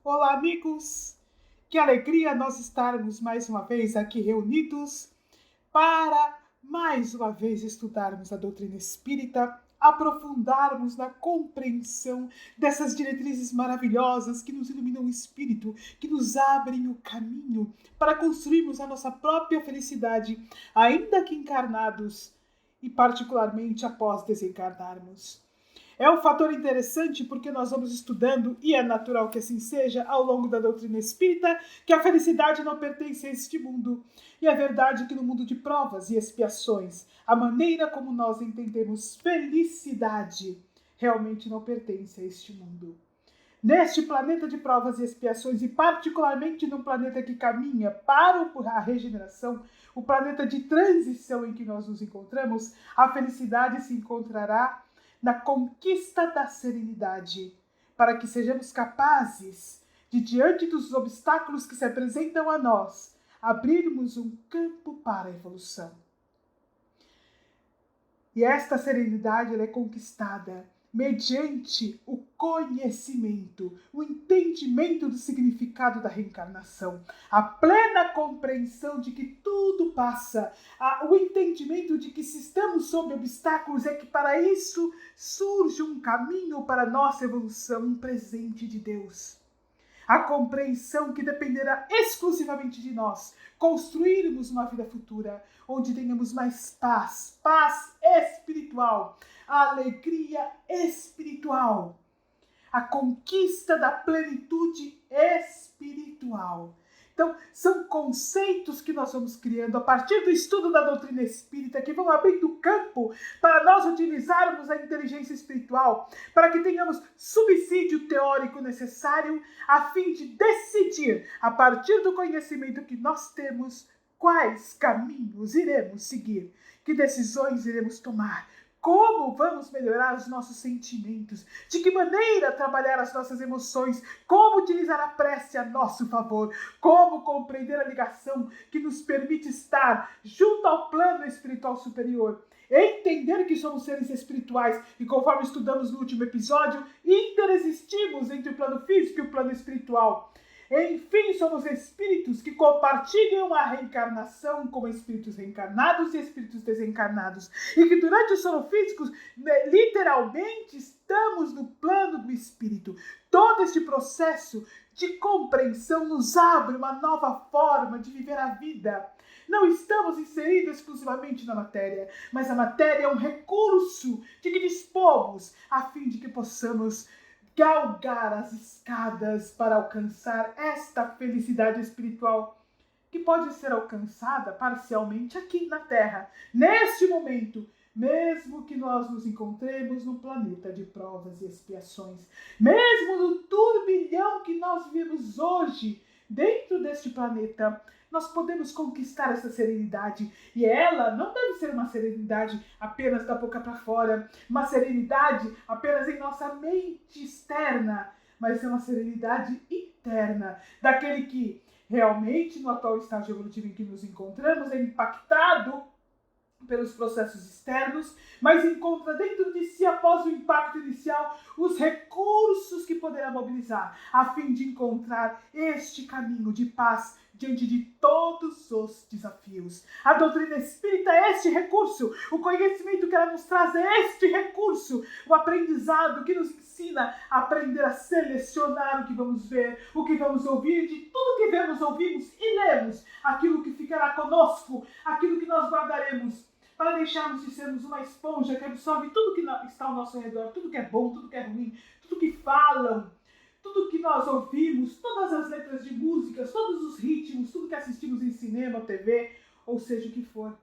Olá, amigos! Que alegria nós estarmos mais uma vez aqui reunidos para mais uma vez estudarmos a doutrina espírita, aprofundarmos na compreensão dessas diretrizes maravilhosas que nos iluminam o espírito, que nos abrem o caminho para construirmos a nossa própria felicidade, ainda que encarnados e particularmente após desencarnarmos. É um fator interessante porque nós vamos estudando, e é natural que assim seja, ao longo da doutrina espírita, que a felicidade não pertence a este mundo. E é verdade que no mundo de provas e expiações, a maneira como nós entendemos felicidade realmente não pertence a este mundo. Neste planeta de provas e expiações, e particularmente num planeta que caminha para a regeneração, o planeta de transição em que nós nos encontramos, a felicidade se encontrará na conquista da serenidade, para que sejamos capazes de, diante dos obstáculos que se apresentam a nós, abrirmos um campo para a evolução. E esta serenidade ela é conquistada mediante o conhecimento, o entendimento do significado da reencarnação, a plena compreensão de que tudo passa, o entendimento de que se estamos sob obstáculos é que para isso surge um caminho para a nossa evolução, um presente de Deus. A compreensão que dependerá exclusivamente de nós construirmos uma vida futura onde tenhamos mais paz, paz espiritual, alegria espiritual, a conquista da plenitude espiritual. Então, são conceitos que nós vamos criando a partir do estudo da doutrina espírita que vão abrindo campo para nós utilizarmos a inteligência espiritual, para que tenhamos subsídio teórico necessário a fim de decidir, a partir do conhecimento que nós temos, quais caminhos iremos seguir, que decisões iremos tomar, como vamos melhorar os nossos sentimentos, de que maneira trabalhar as nossas emoções, como utilizar a prece a nosso favor, como compreender a ligação que nos permite estar junto ao plano espiritual superior, entender que somos seres espirituais e, conforme estudamos no último episódio, interexistimos entre o plano físico e o plano espiritual. Enfim, somos espíritos que compartilham a reencarnação com espíritos reencarnados e espíritos desencarnados. E que durante o sono físico, literalmente, estamos no plano do espírito. Todo este processo de compreensão nos abre uma nova forma de viver a vida. Não estamos inseridos exclusivamente na matéria, mas a matéria é um recurso de que dispomos a fim de que possamos galgar as escadas para alcançar esta felicidade espiritual que pode ser alcançada parcialmente aqui na Terra, neste momento, mesmo que nós nos encontremos no planeta de provas e expiações, mesmo no turbilhão que nós vivemos hoje dentro deste planeta, nós podemos conquistar essa serenidade. E ela não deve ser uma serenidade apenas da boca para fora, uma serenidade apenas em nossa mente externa, mas é uma serenidade interna, daquele que realmente, no atual estágio evolutivo em que nos encontramos, é impactado pelos processos externos, mas encontra dentro de si, após o impacto inicial, os recursos que poderá mobilizar, a fim de encontrar este caminho de paz diante de todos os desafios. A doutrina espírita é este recurso, o conhecimento que ela nos traz é este recurso, o aprendizado que nos ensina a aprender a selecionar o que vamos ver, o que vamos ouvir, de tudo que vemos, ouvimos e lemos, aquilo que ficará conosco, aquilo que nós guardaremos, para deixarmos de sermos uma esponja que absorve tudo que está ao nosso redor, tudo que é bom, tudo que é ruim, tudo que falam, tudo que nós ouvimos, todas as letras de músicas, todos os ritmos, tudo que assistimos em cinema, TV, ou seja o que for.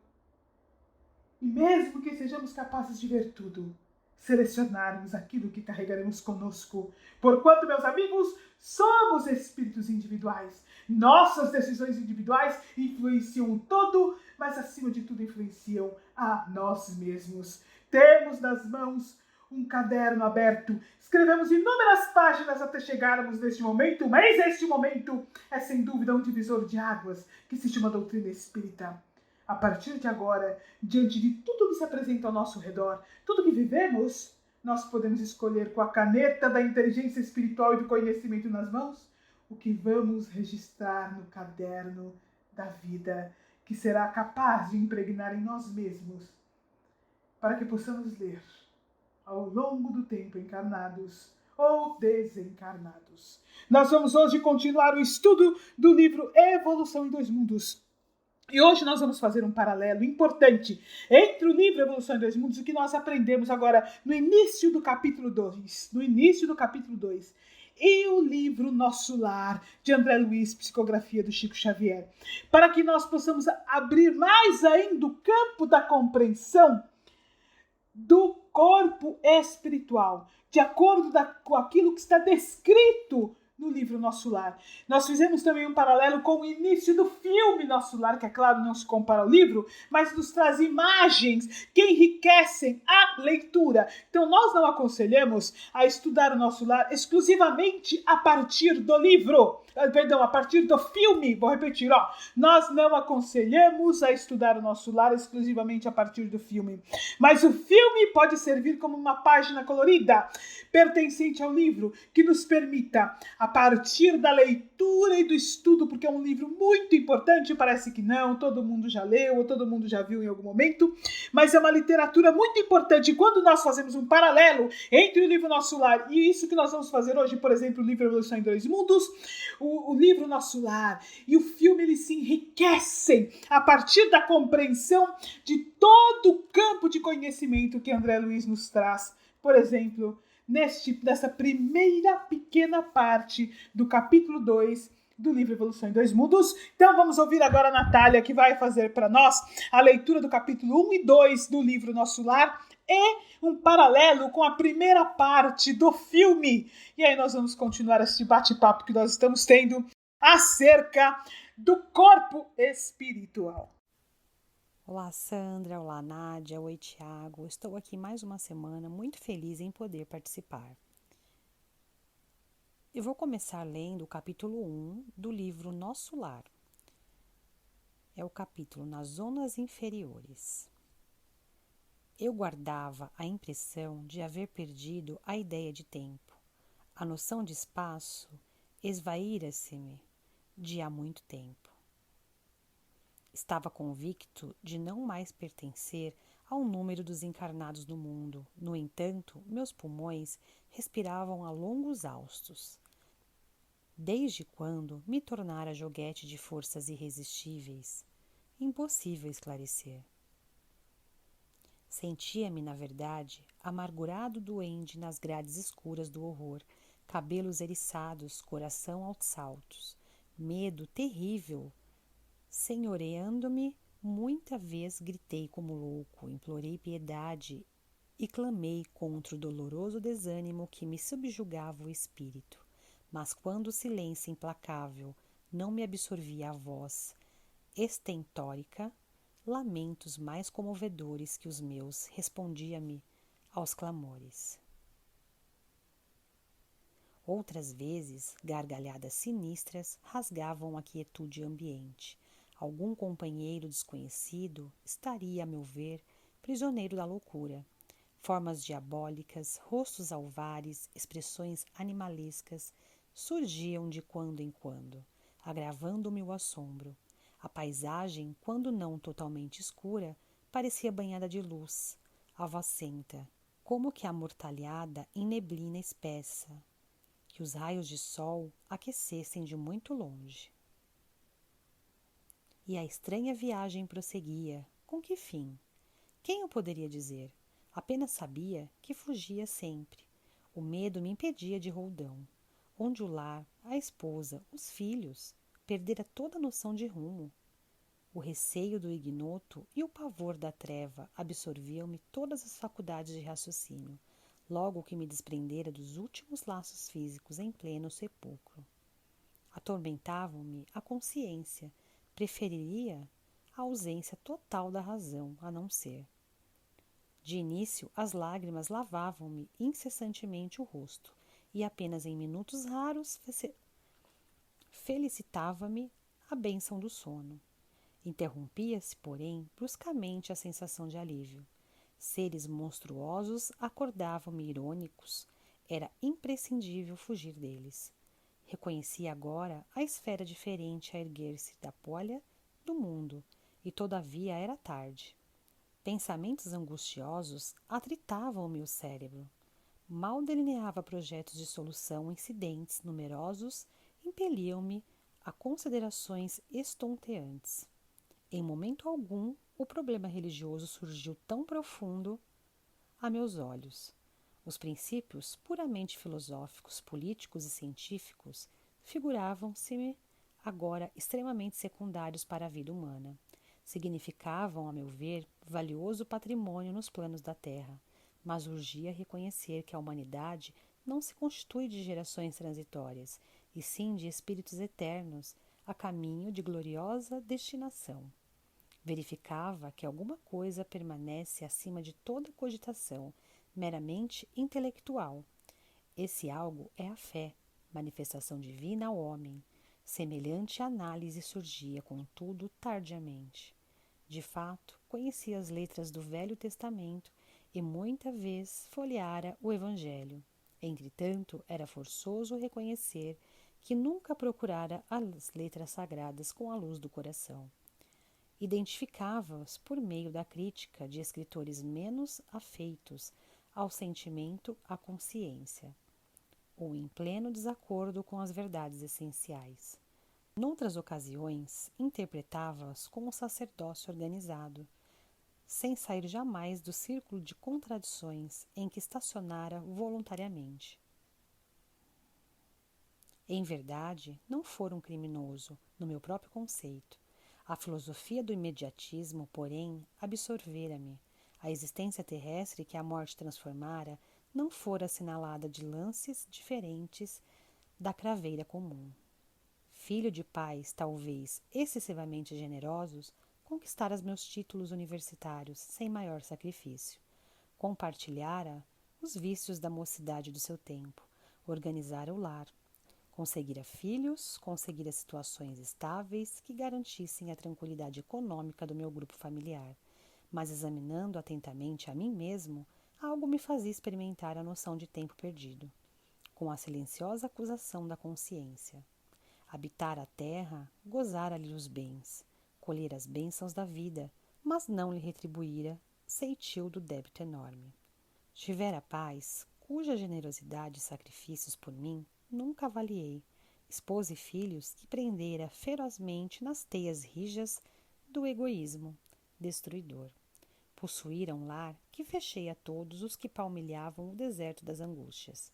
E mesmo que sejamos capazes de ver tudo, selecionarmos aquilo que carregaremos conosco. Porquanto, meus amigos, somos espíritos individuais. Nossas decisões individuais influenciam o todo, mas acima de tudo influenciam a nós mesmos. Temos nas mãos um caderno aberto. Escrevemos inúmeras páginas até chegarmos neste momento, mas este momento é sem dúvida um divisor de águas que se chama doutrina espírita. A partir de agora, diante de tudo que se apresenta ao nosso redor, tudo que vivemos, nós podemos escolher com a caneta da inteligência espiritual e do conhecimento nas mãos o que vamos registrar no caderno da vida, que será capaz de impregnar em nós mesmos, para que possamos ler ao longo do tempo, encarnados ou desencarnados. Nós vamos hoje continuar o estudo do livro Evolução em Dois Mundos. E hoje nós vamos fazer um paralelo importante entre o livro Evolução em Dois Mundos e o que nós aprendemos agora no início do capítulo 2. E o livro Nosso Lar, de André Luiz, psicografia do Chico Xavier. Para que nós possamos abrir mais ainda o campo da compreensão do corpo espiritual, de acordo com aquilo que está descrito no livro Nosso Lar. Nós fizemos também um paralelo com o início do filme Nosso Lar, que é claro, não se compara ao livro, mas nos traz imagens que enriquecem a leitura. Então nós não aconselhamos a estudar o Nosso Lar exclusivamente a partir do livro, a partir do filme, vou repetir, nós não aconselhamos a estudar o Nosso Lar exclusivamente a partir do filme, mas o filme pode servir como uma página colorida, pertencente ao livro, que nos permita, a partir da leitura e do estudo, porque é um livro muito importante, parece que não, todo mundo já leu, ou todo mundo já viu em algum momento, mas é uma literatura muito importante. Quando nós fazemos um paralelo entre o livro Nosso Lar e isso que nós vamos fazer hoje, por exemplo, o livro Evolução em Dois Mundos, o livro Nosso Lar e o filme, eles se enriquecem a partir da compreensão de todo o campo de conhecimento que André Luiz nos traz. Por exemplo, nessa primeira pequena parte do capítulo 2 do livro Evolução em Dois Mundos. Então vamos ouvir agora a Natália, que vai fazer para nós a leitura do capítulo 1 e 2 do livro Nosso Lar e um paralelo com a primeira parte do filme. E aí nós vamos continuar esse bate-papo que nós estamos tendo acerca do corpo espiritual. Olá, Sandra. Olá, Nádia. Oi, Tiago. Estou aqui mais uma semana muito feliz em poder participar. Eu vou começar lendo o capítulo 1 do livro Nosso Lar. É o capítulo Nas Zonas Inferiores. Eu guardava a impressão de haver perdido a ideia de tempo. A noção de espaço esvaíra-se-me de há muito tempo. Estava convicto de não mais pertencer ao número dos encarnados no mundo. No entanto, meus pulmões respiravam a longos haustos. Desde quando me tornara joguete de forças irresistíveis? Impossível esclarecer. Sentia-me, na verdade, amargurado duende nas grades escuras do horror, cabelos eriçados, coração aos saltos, medo terrível. Senhoreando-me, muita vez gritei como louco, implorei piedade e clamei contra o doloroso desânimo que me subjugava o espírito. Mas quando o silêncio implacável não me absorvia a voz estentórica, lamentos mais comovedores que os meus respondia-me aos clamores. Outras vezes, gargalhadas sinistras rasgavam a quietude ambiente. Algum companheiro desconhecido estaria, a meu ver, prisioneiro da loucura. Formas diabólicas, rostos alvares, expressões animalescas surgiam de quando em quando, agravando-me o assombro. A paisagem, quando não totalmente escura, parecia banhada de luz, avacenta, como que amortalhada em neblina espessa, que os raios de sol aquecessem de muito longe. E a estranha viagem prosseguia. Com que fim? Quem o poderia dizer? Apenas sabia que fugia sempre. O medo me impedia de roldão. Onde o lar, a esposa, os filhos, perdera toda a noção de rumo. O receio do ignoto e o pavor da treva absorviam-me todas as faculdades de raciocínio, logo que me desprendera dos últimos laços físicos em pleno sepulcro. Atormentavam-me a consciência. Preferiria a ausência total da razão, a não ser. De início, as lágrimas lavavam-me incessantemente o rosto, e apenas em minutos raros felicitava-me a bênção do sono. Interrompia-se, porém, bruscamente a sensação de alívio. Seres monstruosos acordavam-me irônicos. Era imprescindível fugir deles. Reconhecia agora a esfera diferente a erguer-se da bolha do mundo, e todavia era tarde. Pensamentos angustiosos atritavam o meu cérebro. Mal delineava projetos de solução, incidentes numerosos impeliam-me a considerações estonteantes. Em momento algum, o problema religioso surgiu tão profundo a meus olhos. Os princípios puramente filosóficos, políticos e científicos figuravam-se-me agora extremamente secundários para a vida humana. Significavam, a meu ver, valioso patrimônio nos planos da terra, mas urgia reconhecer que a humanidade não se constitui de gerações transitórias, e sim de espíritos eternos, a caminho de gloriosa destinação. Verificava que alguma coisa permanece acima de toda cogitação, meramente intelectual. Esse algo é a fé, manifestação divina ao homem. Semelhante análise surgia, contudo, tardiamente. De fato, conhecia as letras do Velho Testamento e muita vez folheara o Evangelho. Entretanto, era forçoso reconhecer que nunca procurara as letras sagradas com a luz do coração. Identificava-as por meio da crítica de escritores menos afeitos ao sentimento, à consciência, ou em pleno desacordo com as verdades essenciais. Noutras ocasiões, interpretava-as com um sacerdócio organizado, sem sair jamais do círculo de contradições em que estacionara voluntariamente. Em verdade, não fora um criminoso, no meu próprio conceito. A filosofia do imediatismo, porém, absorvera-me. A existência terrestre que a morte transformara não fora assinalada de lances diferentes da craveira comum. Filho de pais, talvez, excessivamente generosos, conquistara meus títulos universitários sem maior sacrifício. Compartilhara os vícios da mocidade do seu tempo, organizara o lar, conseguira filhos, conseguira situações estáveis que garantissem a tranquilidade econômica do meu grupo familiar. Mas examinando atentamente a mim mesmo, algo me fazia experimentar a noção de tempo perdido, com a silenciosa acusação da consciência. Habitar a terra, gozara-lhe os bens, colher as bênçãos da vida, mas não lhe retribuíra ceitil do débito enorme. Tivera paz, cuja generosidade e sacrifícios por mim nunca avaliei, esposa e filhos que prendera ferozmente nas teias rijas do egoísmo destruidor. Possuíra um lar que fechei a todos os que palmilhavam o deserto das angústias.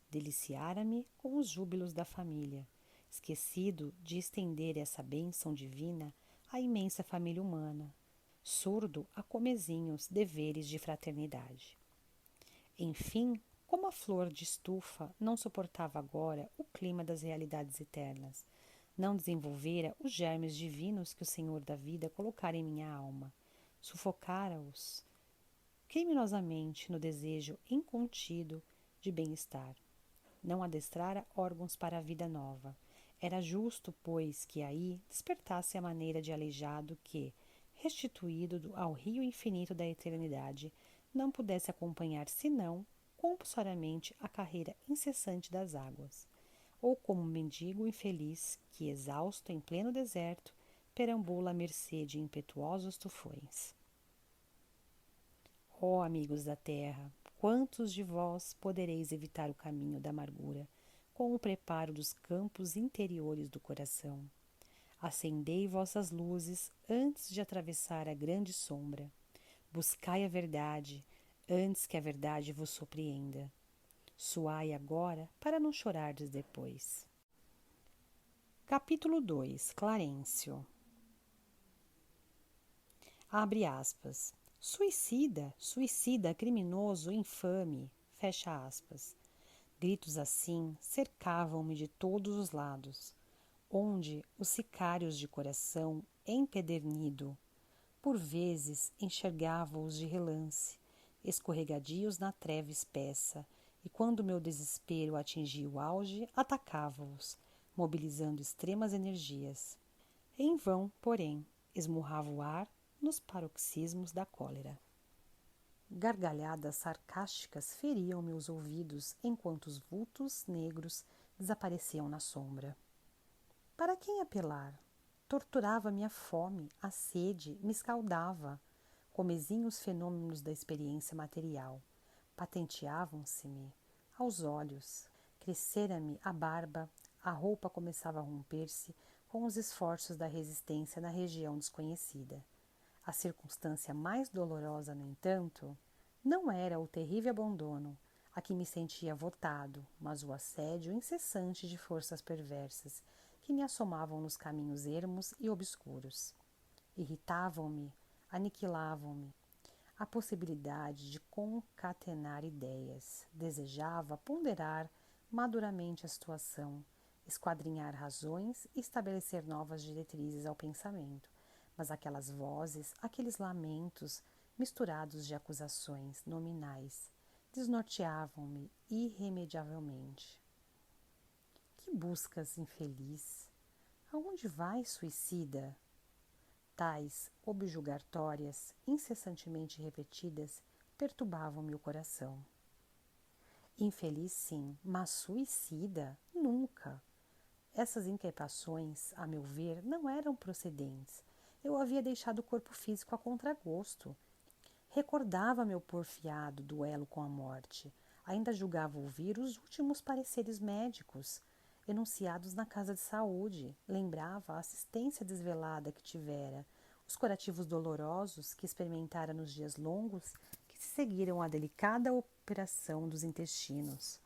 Deliciara-me com os júbilos da família, esquecido de estender essa bênção divina à imensa família humana, surdo a comezinhos deveres de fraternidade. Enfim, como a flor de estufa não suportava agora o clima das realidades eternas, não desenvolvera os germes divinos que o Senhor da vida colocara em minha alma, sufocara-os criminosamente no desejo incontido de bem-estar. Não adestrara órgãos para a vida nova. Era justo, pois, que aí despertasse a maneira de aleijado que, restituído ao rio infinito da eternidade, não pudesse acompanhar senão compulsoriamente a carreira incessante das águas, ou como um mendigo infeliz que, exausto em pleno deserto, perambula à mercê de impetuosos tufões. Ó amigos da terra, quantos de vós podereis evitar o caminho da amargura com o preparo dos campos interiores do coração? Acendei vossas luzes antes de atravessar a grande sombra. Buscai a verdade antes que a verdade vos surpreenda. Suai agora para não chorardes depois. Capítulo 2. Clarencio. Abre aspas. Suicida, suicida, criminoso, infame. Fecha aspas. Gritos assim cercavam-me de todos os lados, onde os sicários de coração empedernido, por vezes enxergava-os de relance, escorregadios na treva espessa, e quando meu desespero atingia o auge, atacava-os, mobilizando extremas energias. Em vão, porém, esmurrava o ar nos paroxismos da cólera. Gargalhadas sarcásticas feriam meus ouvidos enquanto os vultos negros desapareciam na sombra. Para quem apelar? Torturava-me a fome, a sede, me escaldava. Comezinham os fenômenos da experiência material. Patenteavam-se-me aos olhos. Crescera-me a barba, a roupa começava a romper-se com os esforços da resistência na região desconhecida. A circunstância mais dolorosa, no entanto, não era o terrível abandono a que me sentia votado, mas o assédio incessante de forças perversas que me assomavam nos caminhos ermos e obscuros. Irritavam-me, aniquilavam-me. A possibilidade de concatenar ideias. Desejava ponderar maduramente a situação, esquadrinhar razões e estabelecer novas diretrizes ao pensamento. Mas aquelas vozes, aqueles lamentos, misturados de acusações nominais, desnorteavam-me irremediavelmente. Que buscas, infeliz? Aonde vais, suicida? Tais objulgatórias, incessantemente repetidas, perturbavam-me o coração. Infeliz, sim, mas suicida? Nunca! Essas inquietações, a meu ver, não eram procedentes. Eu havia deixado o corpo físico a contragosto. Recordava meu porfiado duelo com a morte. Ainda julgava ouvir os últimos pareceres médicos, enunciados na casa de saúde. Lembrava a assistência desvelada que tivera, os curativos dolorosos que experimentara nos dias longos que se seguiram à delicada operação dos intestinos.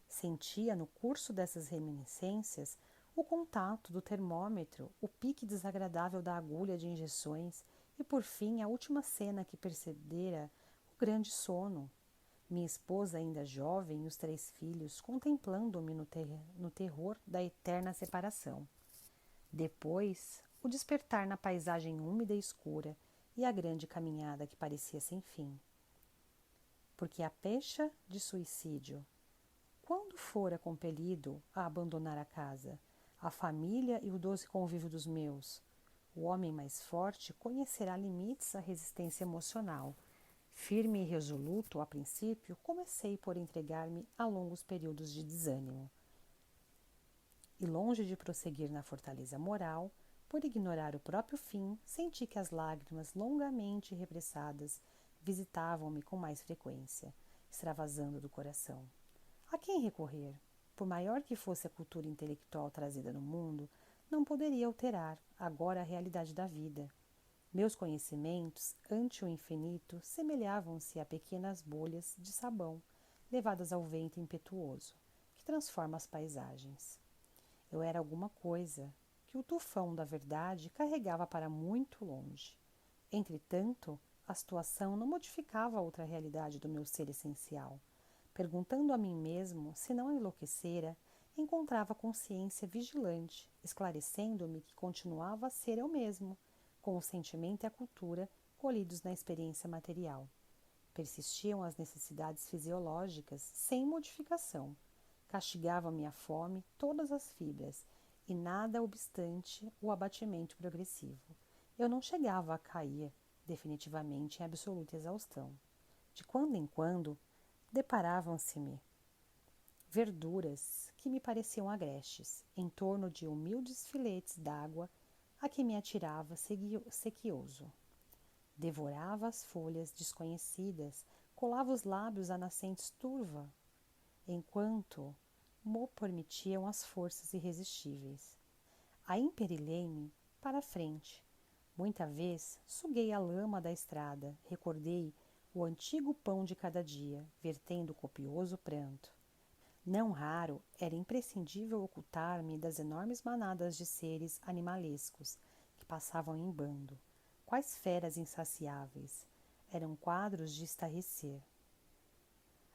Sentia no curso dessas reminiscências o contato do termômetro, o pique desagradável da agulha de injeções e, por fim, a última cena que precedera o grande sono. Minha esposa, ainda jovem, e os 3 filhos, contemplando-me no terror da eterna separação. Depois, o despertar na paisagem úmida e escura e a grande caminhada que parecia sem fim. Porque a pecha de suicídio, quando fora compelido a abandonar a casa, a família e o doce convívio dos meus, o homem mais forte conhecerá limites à resistência emocional. Firme e resoluto, a princípio, comecei por entregar-me a longos períodos de desânimo. E longe de prosseguir na fortaleza moral, por ignorar o próprio fim, senti que as lágrimas longamente repressadas visitavam-me com mais frequência, extravasando do coração. A quem recorrer? Por maior que fosse a cultura intelectual trazida no mundo, não poderia alterar agora a realidade da vida. Meus conhecimentos, ante o infinito, semelhavam-se a pequenas bolhas de sabão levadas ao vento impetuoso, que transforma as paisagens. Eu era alguma coisa que o tufão da verdade carregava para muito longe. Entretanto, a situação não modificava a outra realidade do meu ser essencial. Perguntando a mim mesmo se não enlouquecera, encontrava consciência vigilante, esclarecendo-me que continuava a ser eu mesmo, com o sentimento e a cultura colhidos na experiência material. Persistiam as necessidades fisiológicas sem modificação. Castigava-me a fome todas as fibras, e nada obstante o abatimento progressivo. Eu não chegava a cair definitivamente em absoluta exaustão. De quando em quando, deparavam-se-me verduras que me pareciam agrestes, em torno de humildes filetes d'água a que me atirava sequioso. Devorava as folhas desconhecidas, colava os lábios à nascente turva, enquanto mo permitiam as forças irresistíveis. Aí imperilei-me para a frente. Muita vez suguei a lama da estrada, recordei o antigo pão de cada dia, vertendo copioso pranto. Não raro era imprescindível ocultar-me das enormes manadas de seres animalescos que passavam em bando. Quais feras insaciáveis! Eram quadros de estarrecer.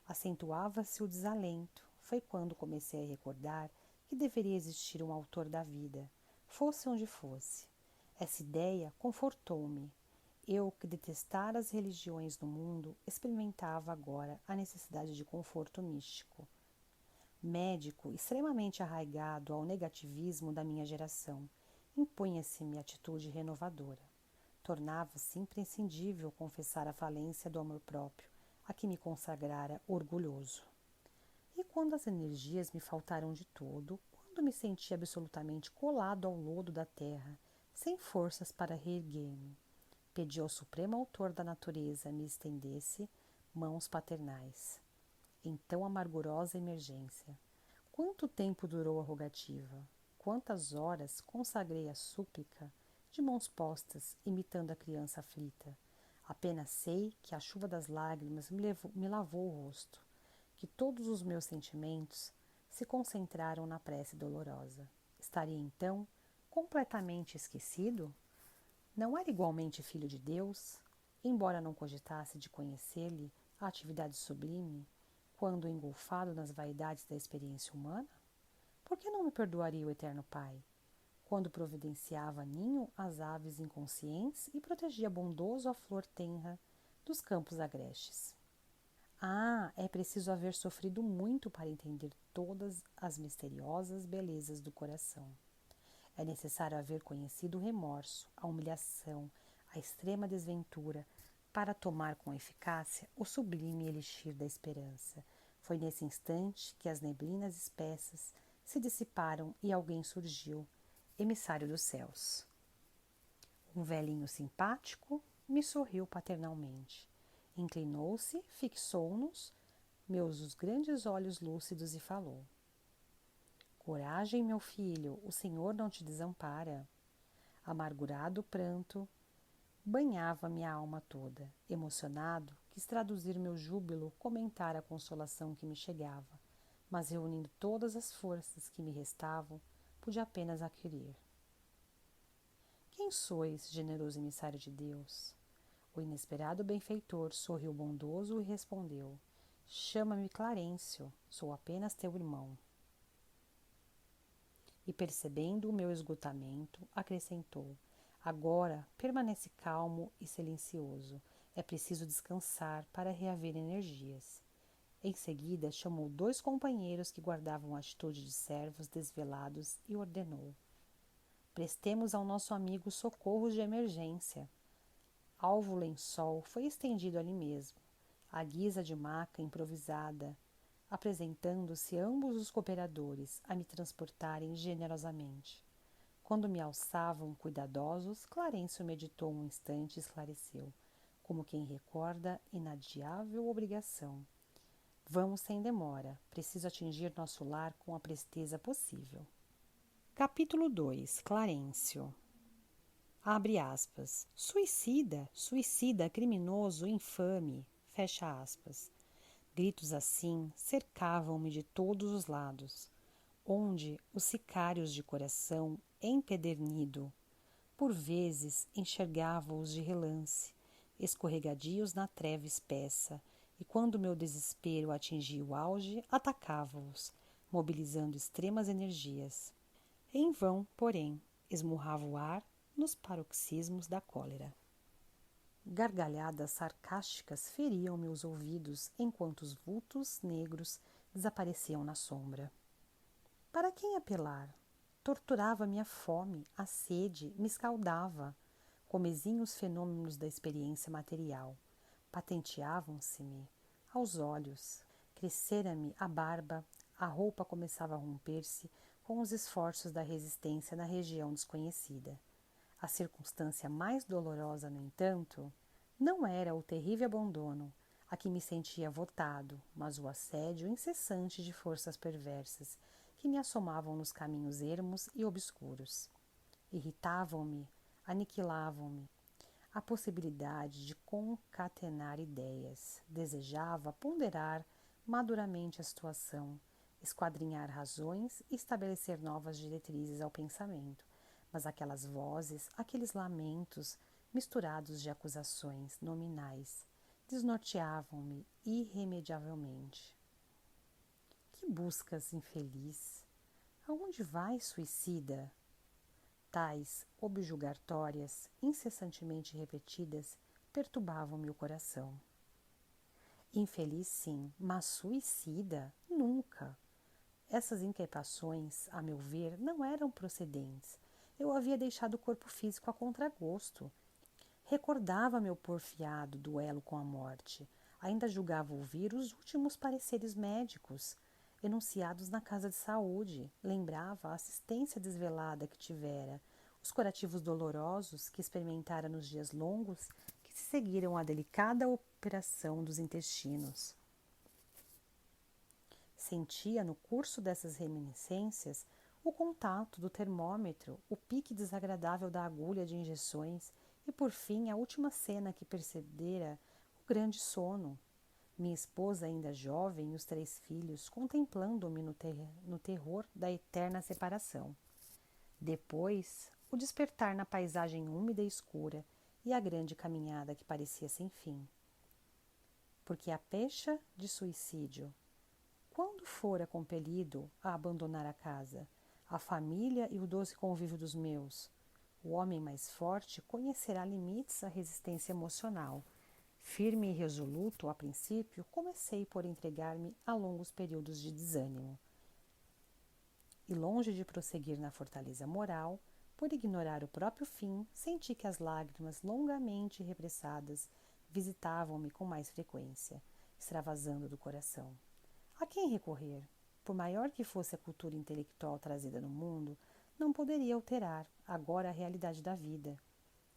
Acentuava-se o desalento. Foi quando comecei a recordar que deveria existir um autor da vida, fosse onde fosse. Essa ideia confortou-me. Eu, que detestara as religiões no mundo, experimentava agora a necessidade de conforto místico. Médico, extremamente arraigado ao negativismo da minha geração, impunha-se-me atitude renovadora. Tornava-se imprescindível confessar a falência do amor próprio, a que me consagrara orgulhoso. E quando as energias me faltaram de todo, quando me senti absolutamente colado ao lodo da terra, sem forças para reerguer-me, pedi ao Supremo Autor da natureza me estendesse mãos paternais. Então amargurosa emergência. Quanto tempo durou a rogativa? Quantas horas consagrei a súplica de mãos postas, imitando a criança aflita? Apenas sei que a chuva das lágrimas me lavou o rosto, que todos os meus sentimentos se concentraram na prece dolorosa. Estaria então completamente esquecido? Não era igualmente filho de Deus? Embora não cogitasse de conhecer-lhe a atividade sublime, quando engolfado nas vaidades da experiência humana? Por que não me perdoaria o Eterno Pai, quando providenciava ninho às aves inconscientes e protegia bondoso a flor tenra dos campos agrestes? Ah, é preciso haver sofrido muito para entender todas as misteriosas belezas do coração. É necessário haver conhecido o remorso, a humilhação, a extrema desventura, para tomar com eficácia o sublime elixir da esperança. Foi nesse instante que as neblinas espessas se dissiparam e alguém surgiu, emissário dos céus. Um velhinho simpático me sorriu paternalmente. Inclinou-se, fixou-nos meus os grandes olhos lúcidos e falou: Coragem, meu filho, o Senhor não te desampara. Amargurado pranto banhava minha alma toda. Emocionado, quis traduzir meu júbilo, comentar a consolação que me chegava, mas reunindo todas as forças que me restavam, pude apenas aquirir. Quem sois, generoso emissário de Deus? O inesperado benfeitor sorriu bondoso e respondeu: Chama-me Clarencio, sou apenas teu irmão. E percebendo o meu esgotamento, acrescentou: Agora permanece calmo e silencioso. É preciso descansar para reaver energias. Em seguida, chamou 2 companheiros que guardavam a atitude de servos desvelados e ordenou: Prestemos ao nosso amigo socorros de emergência. Alvo lençol foi estendido ali mesmo, à guisa de maca improvisada, apresentando-se ambos os cooperadores a me transportarem generosamente. Quando me alçavam cuidadosos, Clarencio meditou um instante e esclareceu, como quem recorda inadiável obrigação. Vamos sem demora, preciso atingir nosso lar com a presteza possível. Capítulo 2. Clarencio. Abre aspas. Suicida, suicida, criminoso, infame. Fecha aspas. Gritos assim cercavam-me de todos os lados, onde os sicários de coração empedernido, por vezes enxergava-os de relance, escorregadios na treva espessa, e quando meu desespero atingia o auge, atacava-os, mobilizando extremas energias. Em vão, porém, esmurrava o ar nos paroxismos da cólera. Gargalhadas sarcásticas feriam meus ouvidos enquanto os vultos negros desapareciam na sombra. Para quem apelar? Torturava-me a fome, a sede, me escaldava. Comezinhos fenômenos da experiência material. Patenteavam-se-me aos olhos. Crescera-me a barba, a roupa começava a romper-se com os esforços da resistência na região desconhecida. A circunstância mais dolorosa, no entanto, não era o terrível abandono a que me sentia votado, mas o assédio incessante de forças perversas que me assomavam nos caminhos ermos e obscuros. Irritavam-me, aniquilavam-me. A possibilidade de concatenar ideias. Desejava ponderar maduramente a situação, esquadrinhar razões e estabelecer novas diretrizes ao pensamento. Mas aquelas vozes, aqueles lamentos, misturados de acusações nominais, desnorteavam-me irremediavelmente. Que buscas, infeliz? Aonde vais, suicida? Tais objulgatórias, incessantemente repetidas, perturbavam-me o coração. Infeliz, sim, mas suicida? Nunca! Essas inquietações, a meu ver, não eram procedentes. Eu havia deixado o corpo físico a contragosto. Recordava meu porfiado duelo com a morte. Ainda julgava ouvir os últimos pareceres médicos. enunciados na casa de saúde, lembrava a assistência desvelada que tivera, os curativos dolorosos que experimentara nos dias longos que se seguiram à delicada operação dos intestinos. Sentia no curso dessas reminiscências o contato do termômetro, o pique desagradável da agulha de injeções e, por fim, a última cena que precedera o grande sono. Minha esposa, ainda jovem, e os 3 filhos, contemplando-me no terror da eterna separação. Depois, o despertar na paisagem úmida e escura e a grande caminhada que parecia sem fim. Porque a pecha de suicídio, quando fora compelido a abandonar a casa, a família e o doce convívio dos meus, o homem mais forte conhecerá limites à resistência emocional. Firme e resoluto, a princípio, comecei por entregar-me a longos períodos de desânimo. E longe de prosseguir na fortaleza moral, por ignorar o próprio fim, senti que as lágrimas longamente repressadas visitavam-me com mais frequência, extravasando do coração. A quem recorrer? Por maior que fosse a cultura intelectual trazida no mundo, não poderia alterar agora a realidade da vida.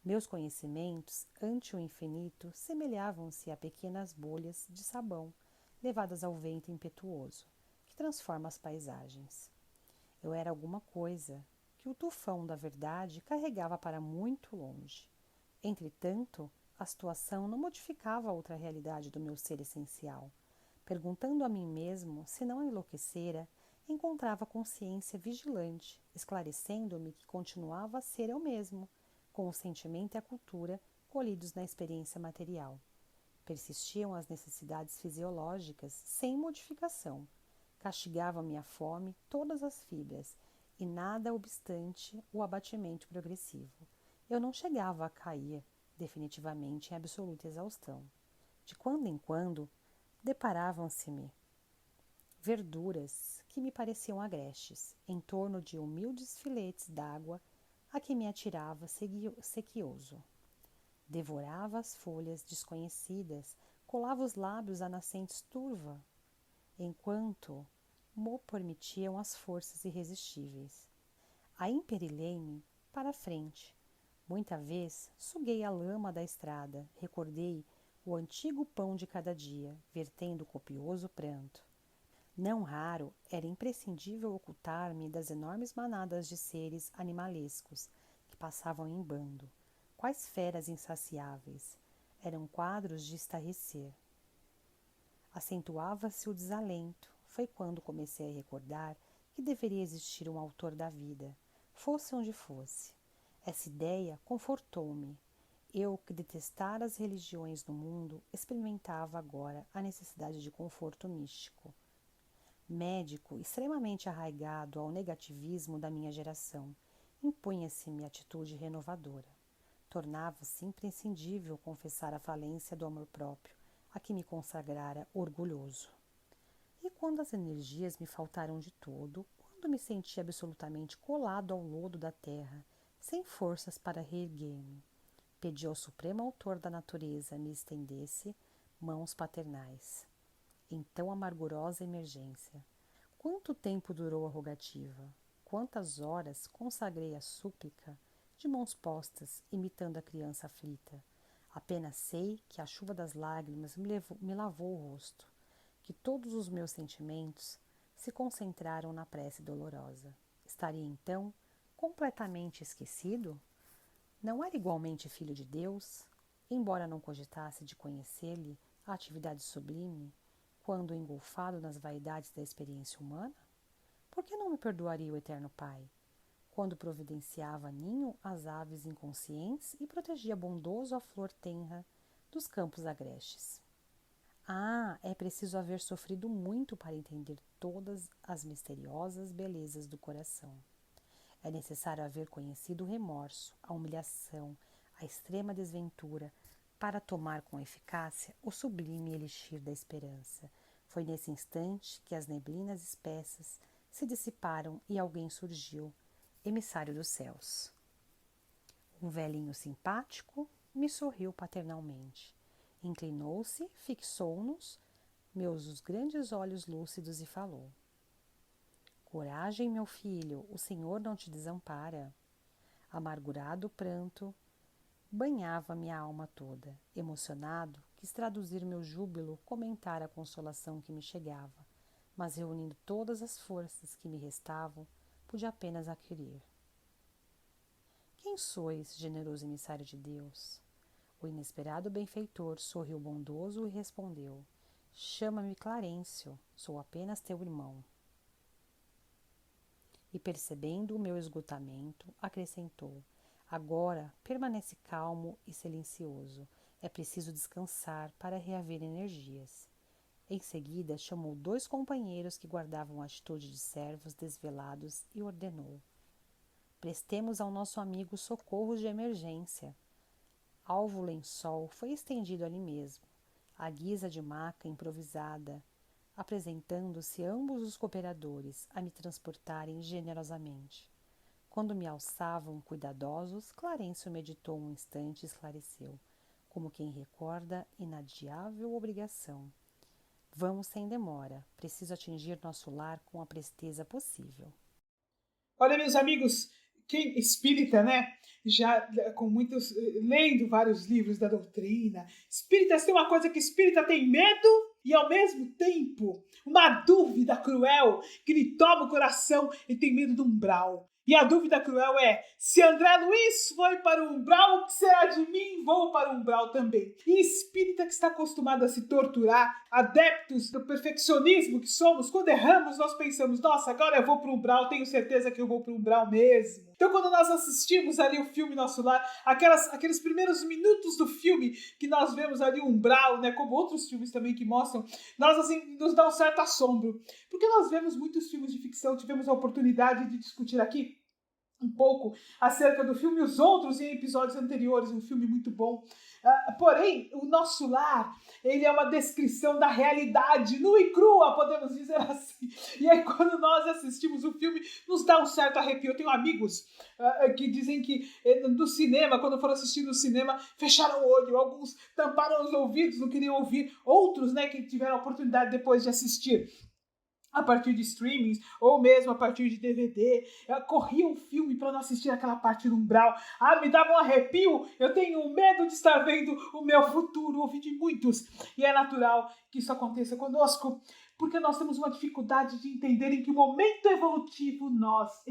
Meus conhecimentos, ante o infinito, semelhavam-se a pequenas bolhas de sabão levadas ao vento impetuoso, que transforma as paisagens. Eu era alguma coisa que o tufão da verdade carregava para muito longe. Entretanto, a situação não modificava a outra realidade do meu ser essencial. Perguntando a mim mesmo se não enlouquecera, encontrava consciência vigilante, esclarecendo-me que continuava a ser eu mesmo, com o sentimento e a cultura colhidos na experiência material. Persistiam as necessidades fisiológicas sem modificação. Castigava-me a fome todas as fibras, e nada obstante o abatimento progressivo. Eu não chegava a cair definitivamente em absoluta exaustão. De quando em quando, deparavam-se-me verduras que me pareciam agrestes, em torno de humildes filetes d'água a que me atirava sequioso. Devorava as folhas desconhecidas, colava os lábios à nascente turva, enquanto mo permitiam as forças irresistíveis. Aí imperilei-me para a frente. Muita vez suguei a lama da estrada, recordei o antigo pão de cada dia, vertendo copioso pranto. Não raro era imprescindível ocultar-me das enormes manadas de seres animalescos que passavam em bando. Quais feras insaciáveis! Eram quadros de estarrecer. Acentuava-se o desalento. Foi quando comecei a recordar que deveria existir um autor da vida, fosse onde fosse. Essa ideia confortou-me. Eu, que detestara as religiões do mundo, experimentava agora a necessidade de conforto místico. Médico, extremamente arraigado ao negativismo da minha geração, impunha-se-me atitude renovadora. Tornava-se imprescindível confessar a falência do amor próprio, a que me consagrara orgulhoso. E quando as energias me faltaram de todo, quando me senti absolutamente colado ao lodo da terra, sem forças para reerguer-me, pedi ao Supremo Autor da natureza me estendesse mãos paternais. Então amargurosa emergência. Quanto tempo durou a rogativa? Quantas horas consagrei a súplica de mãos postas, imitando a criança aflita? Apenas sei que a chuva das lágrimas me lavou o rosto, que todos os meus sentimentos se concentraram na prece dolorosa. Estaria então completamente esquecido? Não era igualmente filho de Deus? Embora não cogitasse de conhecer-lhe a atividade sublime, quando engolfado nas vaidades da experiência humana? Por que não me perdoaria o Eterno Pai, quando providenciava ninho às aves inconscientes e protegia bondoso a flor tenra dos campos agrestes? Ah, é preciso haver sofrido muito para entender todas as misteriosas belezas do coração. É necessário haver conhecido o remorso, a humilhação, a extrema desventura, para tomar com eficácia o sublime elixir da esperança. Foi nesse instante que as neblinas espessas se dissiparam e alguém surgiu, emissário dos céus. Um velhinho simpático me sorriu paternalmente. Inclinou-se, fixou-nos meus os grandes olhos lúcidos e falou: Coragem, meu filho, o Senhor não te desampara. Amargurado pranto banhava minha alma toda. Emocionado, quis traduzir meu júbilo, comentar a consolação que me chegava, mas reunindo todas as forças que me restavam, pude apenas aquirir. Quem sois, generoso emissário de Deus? O inesperado benfeitor sorriu bondoso e respondeu: Chama-me Clarencio, sou apenas teu irmão. E percebendo o meu esgotamento, acrescentou: Agora permanece calmo e silencioso. É preciso descansar para reaver energias. Em seguida, chamou 2 companheiros que guardavam a atitude de servos desvelados e ordenou: Prestemos ao nosso amigo socorros de emergência. Alvo lençol foi estendido ali mesmo, à guisa de maca improvisada, apresentando-se ambos os cooperadores a me transportarem generosamente. Quando me alçavam cuidadosos, Clarencio meditou um instante e esclareceu, como quem recorda inadiável obrigação. Vamos sem demora, preciso atingir nosso lar com a presteza possível. Olha, meus amigos, quem espírita, né? Já com muitos, lendo vários livros da doutrina, espíritas tem uma coisa que espírita tem medo e ao mesmo tempo uma dúvida cruel que lhe toma o coração e tem medo do umbral. E a dúvida cruel é, se André Luiz foi para o umbral, o que será de mim? Vou para o umbral também. E espírita que está acostumado a se torturar, adeptos do perfeccionismo que somos, quando erramos nós pensamos, nossa, agora eu vou para o umbral, tenho certeza que eu vou para o umbral mesmo. Então quando nós assistimos ali o filme Nosso Lar, aqueles primeiros minutos do filme que nós vemos ali o umbral, né, como outros filmes também que mostram, nós assim, nos dá um certo assombro. Porque nós vemos muitos filmes de ficção, tivemos a oportunidade de discutir aqui um pouco acerca do filme Os Outros em episódios anteriores, um filme muito bom. Porém, o Nosso Lar, ele é uma descrição da realidade nua e crua, podemos dizer assim. E aí, quando nós assistimos o filme, nos dá um certo arrepio. Eu tenho amigos que dizem que do cinema, quando foram assistir no cinema, fecharam o olho, alguns tamparam os ouvidos, não queriam ouvir. Outros, né, que tiveram a oportunidade depois de assistir a partir de streamings, ou mesmo a partir de DVD, corria um filme para não assistir aquela parte do umbral. Me dava um arrepio, eu tenho medo de estar vendo o meu futuro, ouvi de muitos, e é natural que isso aconteça conosco, porque nós temos uma dificuldade de entender em que momento evolutivo nós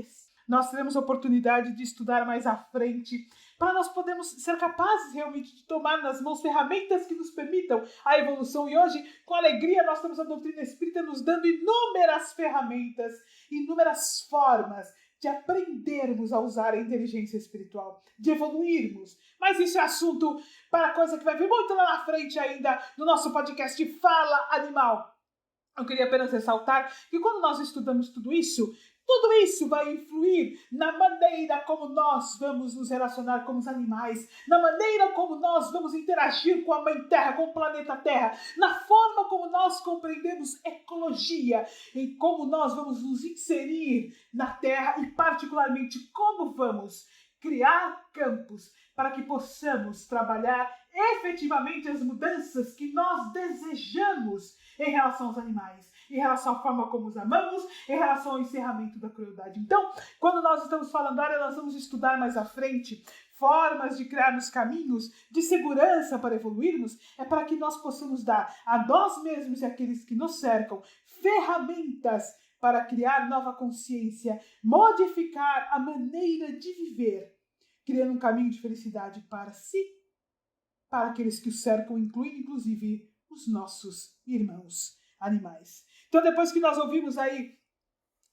teremos a oportunidade de estudar mais à frente, para nós podermos ser capazes realmente de tomar nas mãos ferramentas que nos permitam a evolução. E hoje, com alegria, nós temos a doutrina espírita nos dando inúmeras ferramentas, inúmeras formas de aprendermos a usar a inteligência espiritual, de evoluirmos. Mas isso é assunto para coisa que vai vir muito lá na frente ainda no nosso podcast Fala Animal. Eu queria apenas ressaltar que quando nós estudamos tudo isso vai influir na maneira como nós vamos nos relacionar com os animais, na maneira como nós vamos interagir com a Mãe Terra, com o planeta Terra, na forma como nós compreendemos ecologia, em como nós vamos nos inserir na Terra e, particularmente, como vamos criar campos para que possamos trabalhar efetivamente as mudanças que nós desejamos em relação aos animais, em relação à forma como os amamos, em relação ao encerramento da crueldade. Então, quando nós estamos falando, olha, nós vamos estudar mais à frente formas de criarmos caminhos de segurança para evoluirmos, é para que nós possamos dar a nós mesmos e àqueles que nos cercam ferramentas para criar nova consciência, modificar a maneira de viver, criando um caminho de felicidade para si, para aqueles que o cercam, incluindo inclusive os nossos irmãos animais. Então, depois que nós ouvimos aí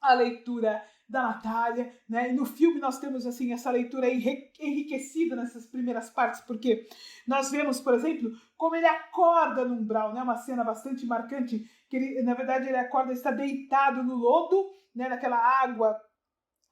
a leitura da Natália, né? E no filme nós temos assim essa leitura enriquecida nessas primeiras partes, porque nós vemos, por exemplo, como ele acorda no umbral, né? Uma cena bastante marcante, que ele, na verdade, ele acorda, está deitado no lodo, né? Naquela água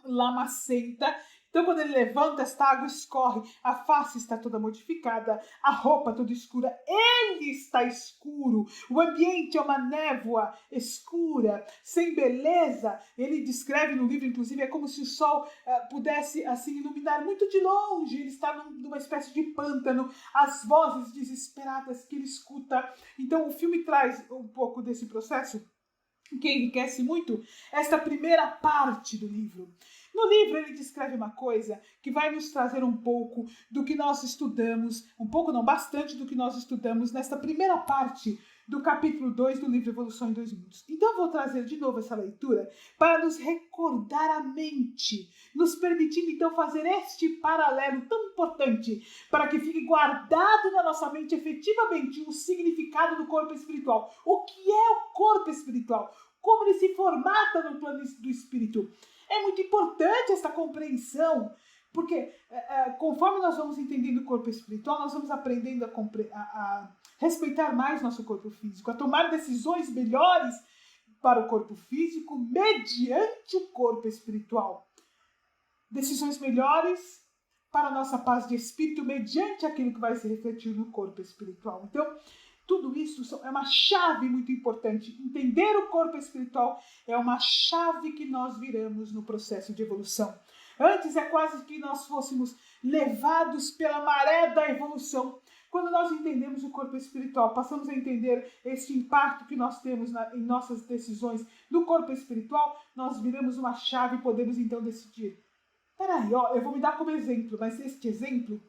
lamacenta. Então, quando ele levanta, esta água escorre, a face está toda modificada, a roupa toda escura, ele está escuro, o ambiente é uma névoa escura, sem beleza. Ele descreve no livro, inclusive, é como se o sol pudesse assim iluminar muito de longe. Ele está numa espécie de pântano, as vozes desesperadas que ele escuta. Então, o filme traz um pouco desse processo que enriquece muito esta primeira parte do livro. No livro ele descreve uma coisa que vai nos trazer um pouco do que nós estudamos, um pouco não, bastante do que nós estudamos nesta primeira parte do capítulo 2 do livro Evolução em 2 Mundos. Então vou trazer de novo essa leitura para nos recordar a mente, nos permitindo então fazer este paralelo tão importante para que fique guardado na nossa mente efetivamente o significado do corpo espiritual. O que é o corpo espiritual? Como ele se formata no plano do espírito? É muito importante essa compreensão, porque conforme nós vamos entendendo o corpo espiritual, nós vamos aprendendo a respeitar mais nosso corpo físico, a tomar decisões melhores para o corpo físico mediante o corpo espiritual. Decisões melhores para a nossa paz de espírito mediante aquilo que vai se refletir no corpo espiritual. Então, tudo isso é uma chave muito importante. Entender o corpo espiritual é uma chave que nós viramos no processo de evolução. Antes é quase que nós fôssemos levados pela maré da evolução. Quando nós entendemos o corpo espiritual, passamos a entender esse impacto que nós temos em nossas decisões no corpo espiritual, nós viramos uma chave e podemos então decidir. Peraí, eu vou me dar como exemplo, mas este exemplo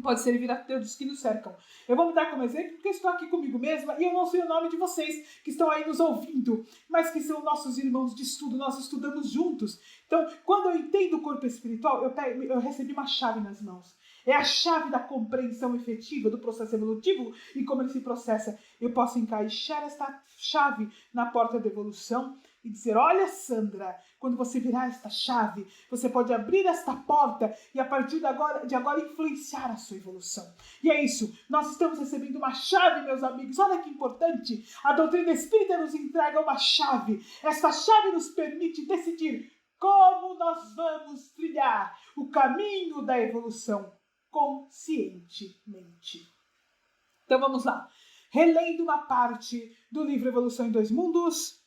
pode servir a todos que nos cercam. Eu vou me dar como exemplo porque estou aqui comigo mesma e eu não sei o nome de vocês que estão aí nos ouvindo, mas que são nossos irmãos de estudo, nós estudamos juntos. Então, quando eu entendo o corpo espiritual, eu recebi uma chave nas mãos. É a chave da compreensão efetiva do processo evolutivo e como ele se processa. Eu posso encaixar esta chave na porta da evolução e dizer, olha Sandra, quando você virar esta chave, você pode abrir esta porta e a partir de agora influenciar a sua evolução. E é isso, nós estamos recebendo uma chave, meus amigos, olha que importante, a doutrina espírita nos entrega uma chave, esta chave nos permite decidir como nós vamos trilhar o caminho da evolução conscientemente. Então vamos lá, relendo uma parte do livro Evolução em 2 Mundos,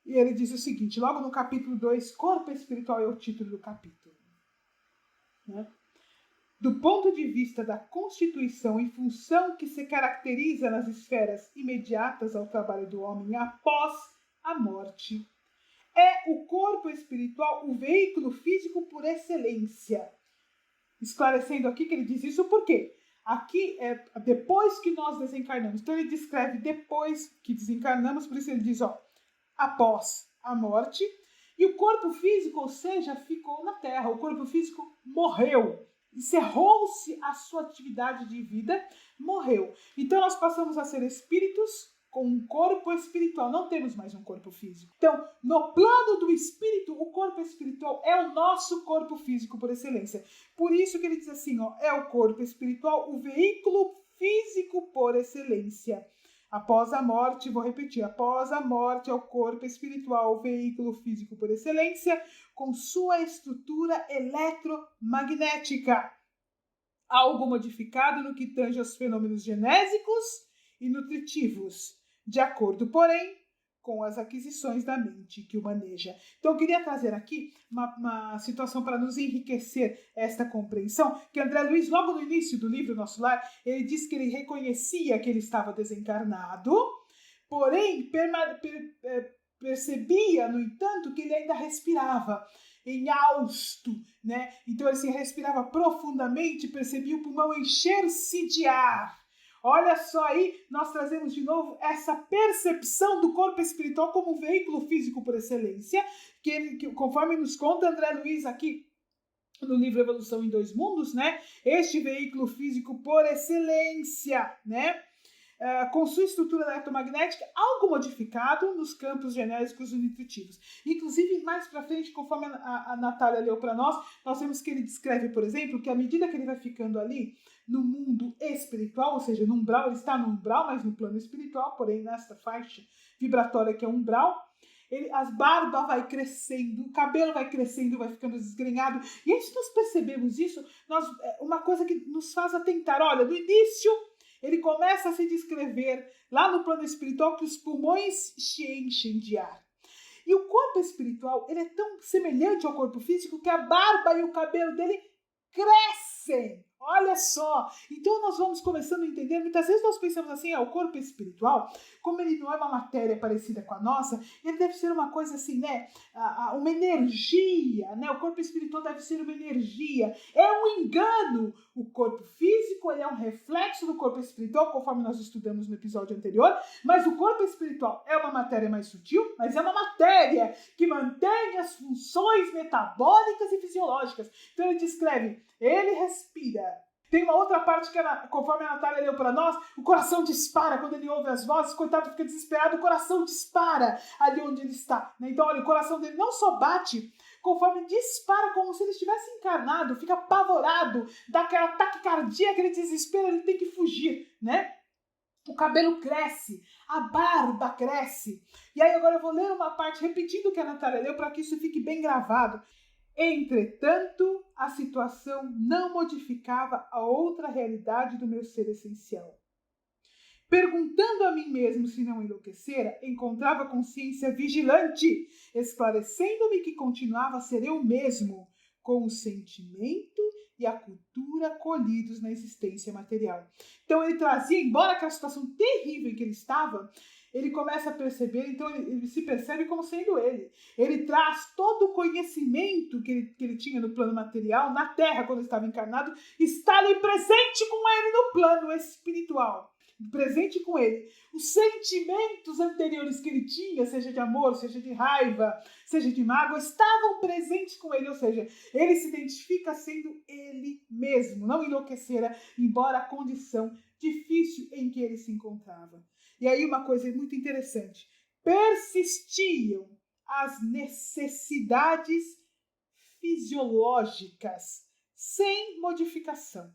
e ele diz o seguinte, logo no capítulo 2, Corpo Espiritual é o título do capítulo. Né? Do ponto de vista da constituição e função que se caracteriza nas esferas imediatas ao trabalho do homem após a morte, é o corpo espiritual o veículo físico por excelência. Esclarecendo aqui que ele diz isso por quê? Aqui é depois que nós desencarnamos. Então ele descreve depois que desencarnamos, por isso ele diz, após a morte, e o corpo físico, ou seja, ficou na Terra. O corpo físico morreu, encerrou-se a sua atividade de vida, morreu. Então nós passamos a ser espíritos com um corpo espiritual, não temos mais um corpo físico. Então, no plano do espírito, o corpo espiritual é o nosso corpo físico por excelência. Por isso que ele diz assim, é o corpo espiritual, o veículo físico por excelência. Após a morte, vou repetir, após a morte é o corpo espiritual, o veículo físico por excelência, com sua estrutura eletromagnética. Algo modificado no que tange aos fenômenos genésicos e nutritivos, de acordo, porém, com as aquisições da mente que o maneja. Então, eu queria trazer aqui uma situação para nos enriquecer esta compreensão, que André Luiz, logo no início do livro Nosso Lar, ele disse que ele reconhecia que ele estava desencarnado, porém, percebia, no entanto, que ele ainda respirava em hausto, né? Então, ele respirava profundamente, percebia o pulmão encher-se de ar. Olha só aí, nós trazemos de novo essa percepção do corpo espiritual como um veículo físico por excelência, que conforme nos conta André Luiz aqui no livro Evolução em 2 Mundos, né? Este veículo físico por excelência, né? Com sua estrutura eletromagnética, algo modificado nos campos genésicos e nutritivos. Inclusive, mais para frente, conforme a Natália leu para nós vemos que ele descreve, por exemplo, que à medida que ele vai ficando ali no mundo espiritual, ou seja, no umbral, ele está no umbral, mas no plano espiritual, porém nesta faixa vibratória que é o umbral, as barbas vai crescendo, o cabelo vai crescendo, vai ficando desgrenhado. E aí, se nós percebemos isso, uma coisa que nos faz atentar, olha, no início, ele começa a se descrever lá no plano espiritual que os pulmões se enchem de ar. E o corpo espiritual, ele é tão semelhante ao corpo físico que a barba e o cabelo dele crescem. Olha só, então nós vamos começando a entender, muitas vezes nós pensamos assim, o corpo espiritual, como ele não é uma matéria parecida com a nossa, ele deve ser uma coisa assim, né, uma energia, né, o corpo espiritual deve ser uma energia, é um engano. O corpo físico, ele é um reflexo do corpo espiritual, conforme nós estudamos no episódio anterior, mas o corpo espiritual é uma matéria mais sutil, mas é uma matéria que mantém as funções metabólicas e fisiológicas. Então ele descreve, ele respira. Tem uma outra parte que, conforme a Natália leu para nós, o coração dispara quando ele ouve as vozes, coitado, fica desesperado, o coração dispara ali onde ele está. Então, olha, o coração dele não só bate, conforme dispara como se ele estivesse encarnado, fica apavorado, dá aquela taquicardia, aquele desespero, ele tem que fugir, né? O cabelo cresce, a barba cresce. E aí agora eu vou ler uma parte repetindo o que a Natália leu para que isso fique bem gravado. Entretanto, a situação não modificava a outra realidade do meu ser essencial. Perguntando a mim mesmo se não enlouquecera, encontrava a consciência vigilante, esclarecendo-me que continuava a ser eu mesmo, com o sentimento e a cultura colhidos na existência material. Então ele trazia, embora aquela situação terrível em que ele estava, ele começa a perceber, então ele se percebe como sendo ele. Ele traz todo o conhecimento que ele tinha no plano material, na Terra, quando ele estava encarnado, está ali presente com ele no plano espiritual. Presente com ele. Os sentimentos anteriores que ele tinha, seja de amor, seja de raiva, seja de mágoa, estavam presentes com ele, ou seja, ele se identifica sendo ele mesmo, não enlouquecera, embora a condição difícil em que ele se encontrava. E aí uma coisa muito interessante, persistiam as necessidades fisiológicas sem modificação,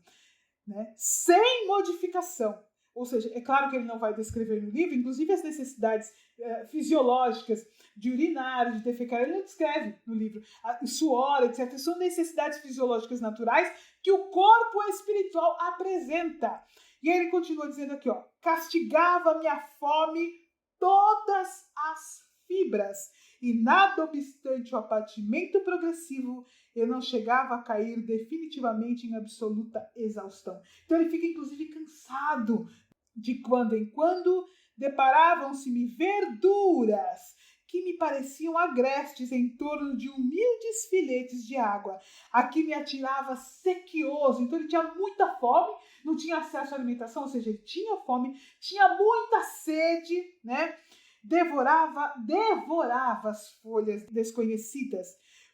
né? Sem modificação. Ou seja, é claro que ele não vai descrever no livro, inclusive as necessidades fisiológicas de urinar, de defecar, ele não descreve no livro. O suor, etc. São necessidades fisiológicas naturais que o corpo espiritual apresenta. E aí ele continua dizendo aqui, castigava minha fome todas as fibras, e nada obstante o abatimento progressivo, eu não chegava a cair definitivamente em absoluta exaustão. Então ele fica inclusive cansado. De quando em quando deparavam-se-me verduras que me pareciam agrestes em torno de humildes filetes de água. Aqui me atirava sequioso, então ele tinha muita fome, não tinha acesso à alimentação, ou seja, ele tinha fome, tinha muita sede, né? Devorava as folhas desconhecidas,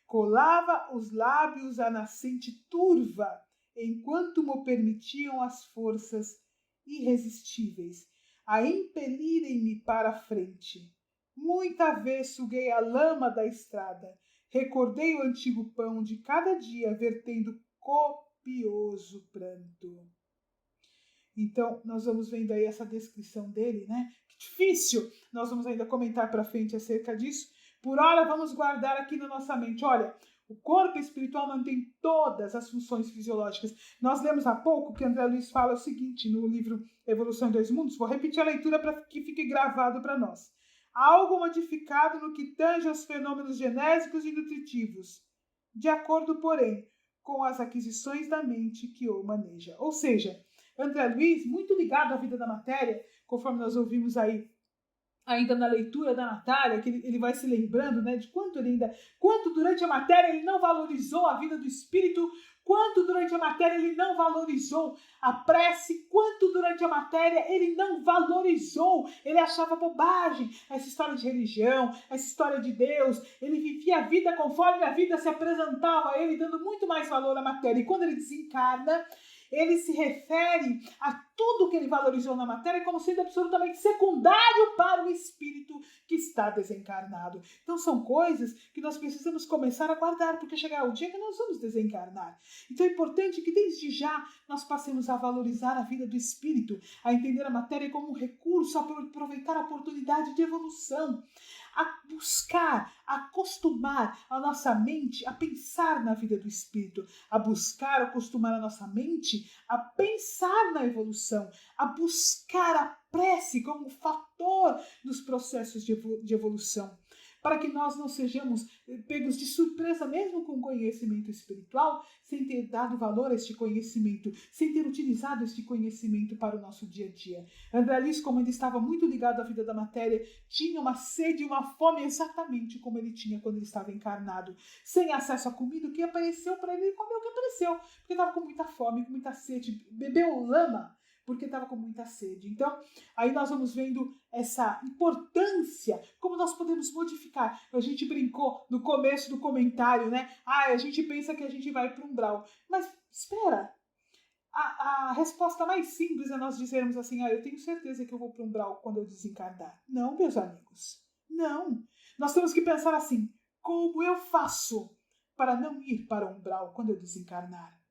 colava os lábios à nascente turva, enquanto me permitiam as forças irresistíveis a impelirem-me para a frente. Muita vez suguei a lama da estrada, recordei o antigo pão de cada dia, vertendo copioso pranto. Então, nós vamos vendo aí essa descrição dele, né? Que difícil! Nós vamos ainda comentar para frente acerca disso. Por hora, vamos guardar aqui na nossa mente. Olha, o corpo espiritual mantém todas as funções fisiológicas. Nós lemos há pouco que André Luiz fala o seguinte no livro Evolução em Dois Mundos. Vou repetir a leitura para que fique gravado para nós. Algo modificado no que tange aos fenômenos genésicos e nutritivos, de acordo, porém, com as aquisições da mente que o maneja. Ou seja, André Luiz, muito ligado à vida da matéria, conforme nós ouvimos aí ainda na leitura da Natália, que ele vai se lembrando, né, de quanto durante a matéria ele não valorizou a vida do espírito, quanto durante a matéria ele não valorizou a prece, quanto durante a matéria ele não valorizou, ele achava bobagem essa história de religião, essa história de Deus, ele vivia a vida conforme a vida se apresentava a ele, dando muito mais valor à matéria, e quando ele desencarna, ele se refere a tudo que ele valorizou na matéria como sendo absolutamente secundário para o espírito que está desencarnado. Então são coisas que nós precisamos começar a guardar, porque chegará o dia que nós vamos desencarnar. Então é importante que desde já nós passemos a valorizar a vida do espírito, a entender a matéria como um recurso, a aproveitar a oportunidade de evolução, a buscar, a acostumar a nossa mente a pensar na vida do espírito, a buscar, acostumar a nossa mente a pensar na evolução, a buscar a prece como fator dos processos de evolução. para que nós não sejamos pegos de surpresa mesmo com conhecimento espiritual, sem ter dado valor a este conhecimento, sem ter utilizado este conhecimento para o nosso dia a dia. André Luiz, como ele estava muito ligado à vida da matéria, tinha uma sede e uma fome exatamente como ele tinha quando ele estava encarnado, sem acesso à comida. O que apareceu para ele, ele comeu o que apareceu, porque estava com muita fome, com muita sede, bebeu lama, porque estava com muita sede. Então, aí nós vamos vendo essa importância, como nós podemos modificar. A gente brincou no começo do comentário, né? A gente pensa que a gente vai para um umbral. Mas, espera, a resposta mais simples é nós dizermos assim, eu tenho certeza que eu vou para um umbral quando eu desencarnar. Não, meus amigos, não. Nós temos que pensar assim, como eu faço para não ir para o umbral quando eu desencarnar?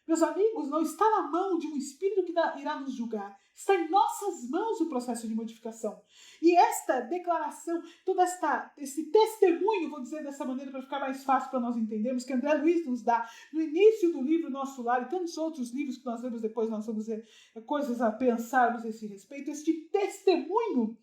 Meus amigos, não está na mão de um espírito que irá nos julgar. Está em nossas mãos o processo de modificação. E esta declaração, todo esse testemunho, vou dizer dessa maneira para ficar mais fácil para nós entendermos, que André Luiz nos dá no início do livro Nosso Lar e tantos outros livros que nós lemos depois, nós vamos ver coisas a pensarmos a esse respeito, este testemunho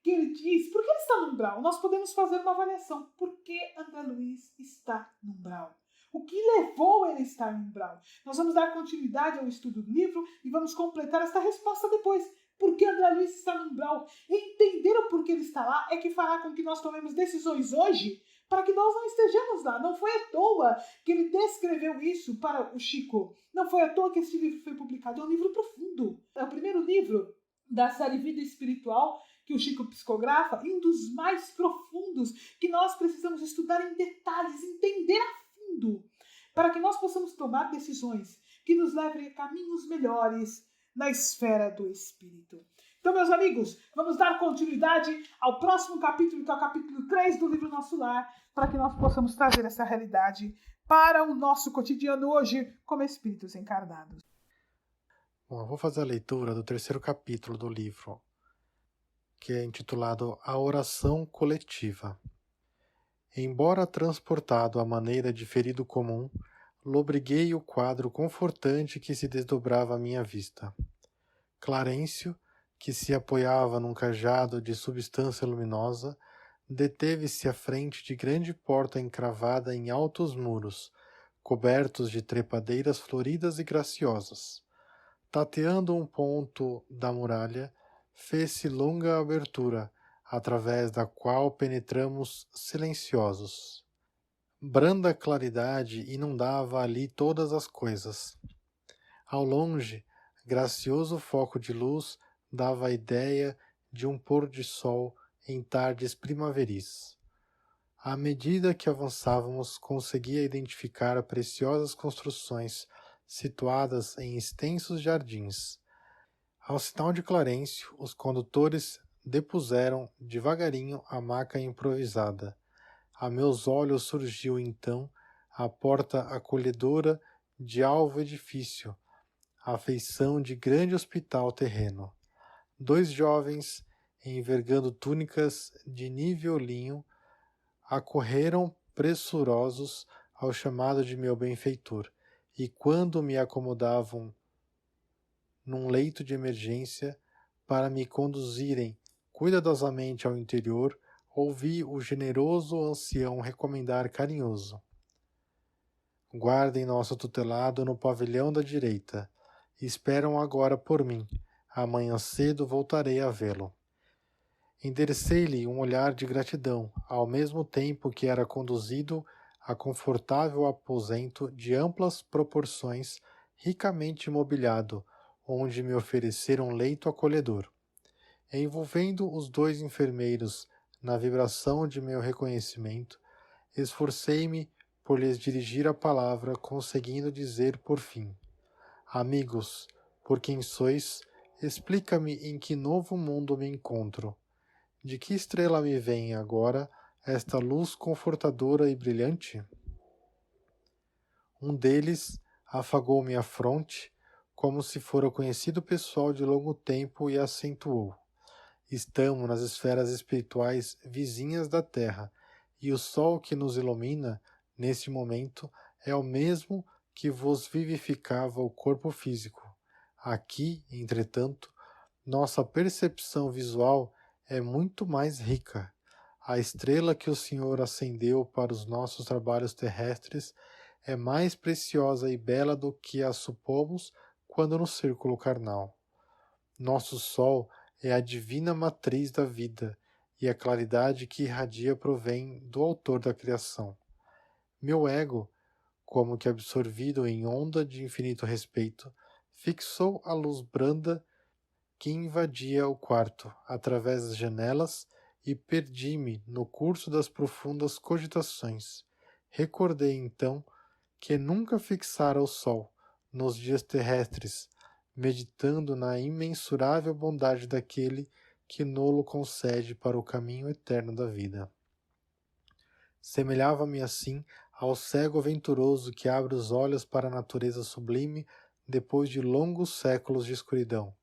que ele diz, por que ele está no umbral? Nós podemos fazer uma avaliação. Por que André Luiz está no umbral? O que levou ele a estar no umbral? Nós vamos dar continuidade ao estudo do livro e vamos completar esta resposta depois. Por que André Luiz está no umbral? Entender o porquê ele está lá é que fará com que nós tomemos decisões hoje para que nós não estejamos lá. Não foi à toa que ele descreveu isso para o Chico. Não foi à toa que este livro foi publicado. É um livro profundo. É o primeiro livro da série Vida Espiritual que o Chico psicografa e um dos mais profundos que nós precisamos estudar em detalhes, entender a para que nós possamos tomar decisões que nos levem a caminhos melhores na esfera do espírito. Então, meus amigos, vamos dar continuidade ao próximo capítulo, que é o capítulo 3 do livro Nosso Lar, para que nós possamos trazer essa realidade para o nosso cotidiano hoje como espíritos encarnados. Bom, eu vou fazer a leitura do terceiro capítulo do livro, que é intitulado A Oração Coletiva. Embora transportado à maneira de ferido comum, lobriguei o quadro confortante que se desdobrava à minha vista. Clarencio, que se apoiava num cajado de substância luminosa, deteve-se à frente de grande porta encravada em altos muros, cobertos de trepadeiras floridas e graciosas. Tateando um ponto da muralha, fez-se longa abertura, através da qual penetramos silenciosos. Branda claridade inundava ali todas as coisas. Ao longe, gracioso foco de luz dava a ideia de um pôr de sol em tardes primaveris. À medida que avançávamos, conseguia identificar preciosas construções situadas em extensos jardins. Ao sinal de Clarencio, os condutores depuseram devagarinho a maca improvisada. A meus olhos surgiu então a porta acolhedora de alvo edifício, a feição de grande hospital terreno. 2 jovens, envergando túnicas de nível linho, acorreram pressurosos ao chamado de meu benfeitor, e quando me acomodavam num leito de emergência para me conduzirem cuidadosamente ao interior, ouvi o generoso ancião recomendar carinhoso: guardem nosso tutelado no pavilhão da direita. Esperam agora por mim. Amanhã cedo voltarei a vê-lo. Enderecei-lhe um olhar de gratidão, ao mesmo tempo que era conduzido a confortável aposento de amplas proporções, ricamente mobiliado, onde me ofereceram leito acolhedor. Envolvendo os 2 enfermeiros na vibração de meu reconhecimento, esforcei-me por lhes dirigir a palavra, conseguindo dizer por fim: amigos, por quem sois, explica-me em que novo mundo me encontro. De que estrela me vem agora esta luz confortadora e brilhante? Um deles afagou-me a fronte, como se fora conhecido pessoal de longo tempo, e acentuou: estamos nas esferas espirituais vizinhas da Terra, e o sol que nos ilumina, nesse momento, é o mesmo que vos vivificava o corpo físico. Aqui, entretanto, nossa percepção visual é muito mais rica. A estrela que o Senhor acendeu para os nossos trabalhos terrestres é mais preciosa e bela do que a supomos quando no círculo carnal. Nosso Sol é a divina matriz da vida, e a claridade que irradia provém do Autor da criação. Meu ego, como que absorvido em onda de infinito respeito, fixou a luz branda que invadia o quarto através das janelas e perdi-me no curso das profundas cogitações. Recordei então que nunca fixara o sol nos dias terrestres, meditando na imensurável bondade daquele que nolo concede para o caminho eterno da vida. Semelhava-me assim ao cego venturoso que abre os olhos para a natureza sublime depois de longos séculos de escuridão.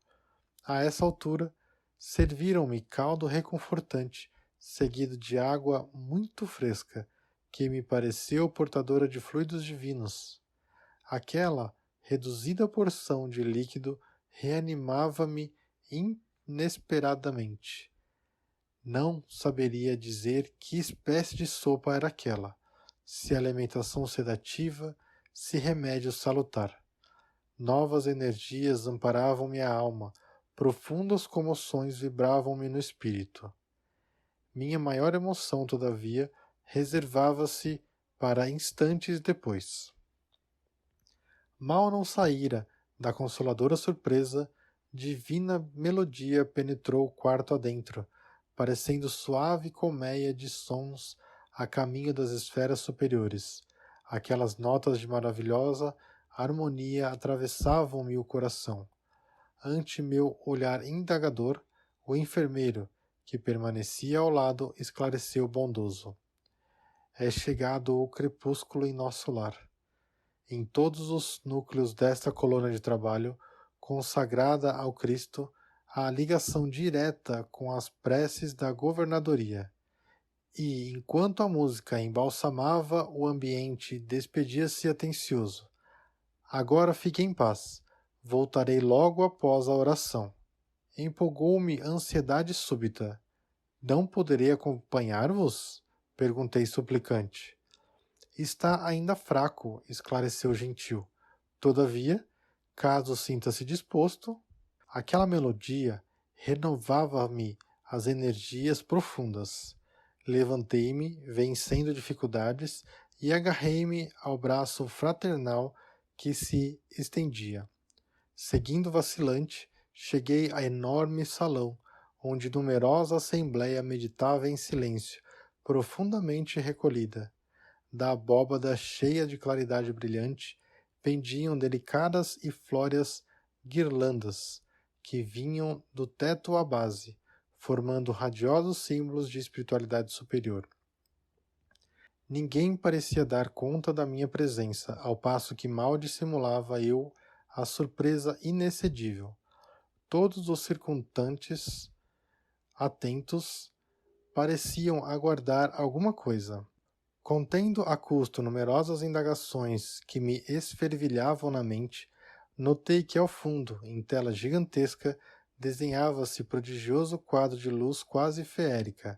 A essa altura, serviram-me caldo reconfortante, seguido de água muito fresca, que me pareceu portadora de fluidos divinos. Aquela reduzida porção de líquido reanimava-me inesperadamente. Não saberia dizer que espécie de sopa era aquela, se alimentação sedativa, se remédio salutar. Novas energias amparavam-me a alma, profundas comoções vibravam-me no espírito. Minha maior emoção, todavia, reservava-se para instantes depois. Mal não saíra da consoladora surpresa, divina melodia penetrou o quarto adentro, parecendo suave colmeia de sons a caminho das esferas superiores. Aquelas notas de maravilhosa harmonia atravessavam-me o coração. Ante meu olhar indagador, o enfermeiro, que permanecia ao lado, esclareceu bondoso. É chegado o crepúsculo em nosso lar. Em todos os núcleos desta colônia de trabalho, consagrada ao Cristo, há ligação direta com as preces da governadoria. E, enquanto a música embalsamava o ambiente, despedia-se atencioso. Agora fique em paz. Voltarei logo após a oração. Empolgou-me ansiedade súbita. Não poderei acompanhar-vos? Perguntei suplicante. Está ainda fraco, esclareceu gentil. Todavia, caso sinta-se disposto, aquela melodia renovava-me as energias profundas. Levantei-me, vencendo dificuldades, e agarrei-me ao braço fraternal que se estendia. Seguindo vacilante, cheguei a enorme salão, onde numerosa assembleia meditava em silêncio, profundamente recolhida. Da abóbada cheia de claridade brilhante, pendiam delicadas e flóreas guirlandas, que vinham do teto à base, formando radiosos símbolos de espiritualidade superior. Ninguém parecia dar conta da minha presença, ao passo que mal dissimulava eu a surpresa inexcedível. Todos os circunstantes, atentos, pareciam aguardar alguma coisa. Contendo a custo numerosas indagações que me esfervilhavam na mente, notei que ao fundo, em tela gigantesca, desenhava-se prodigioso quadro de luz quase feérica.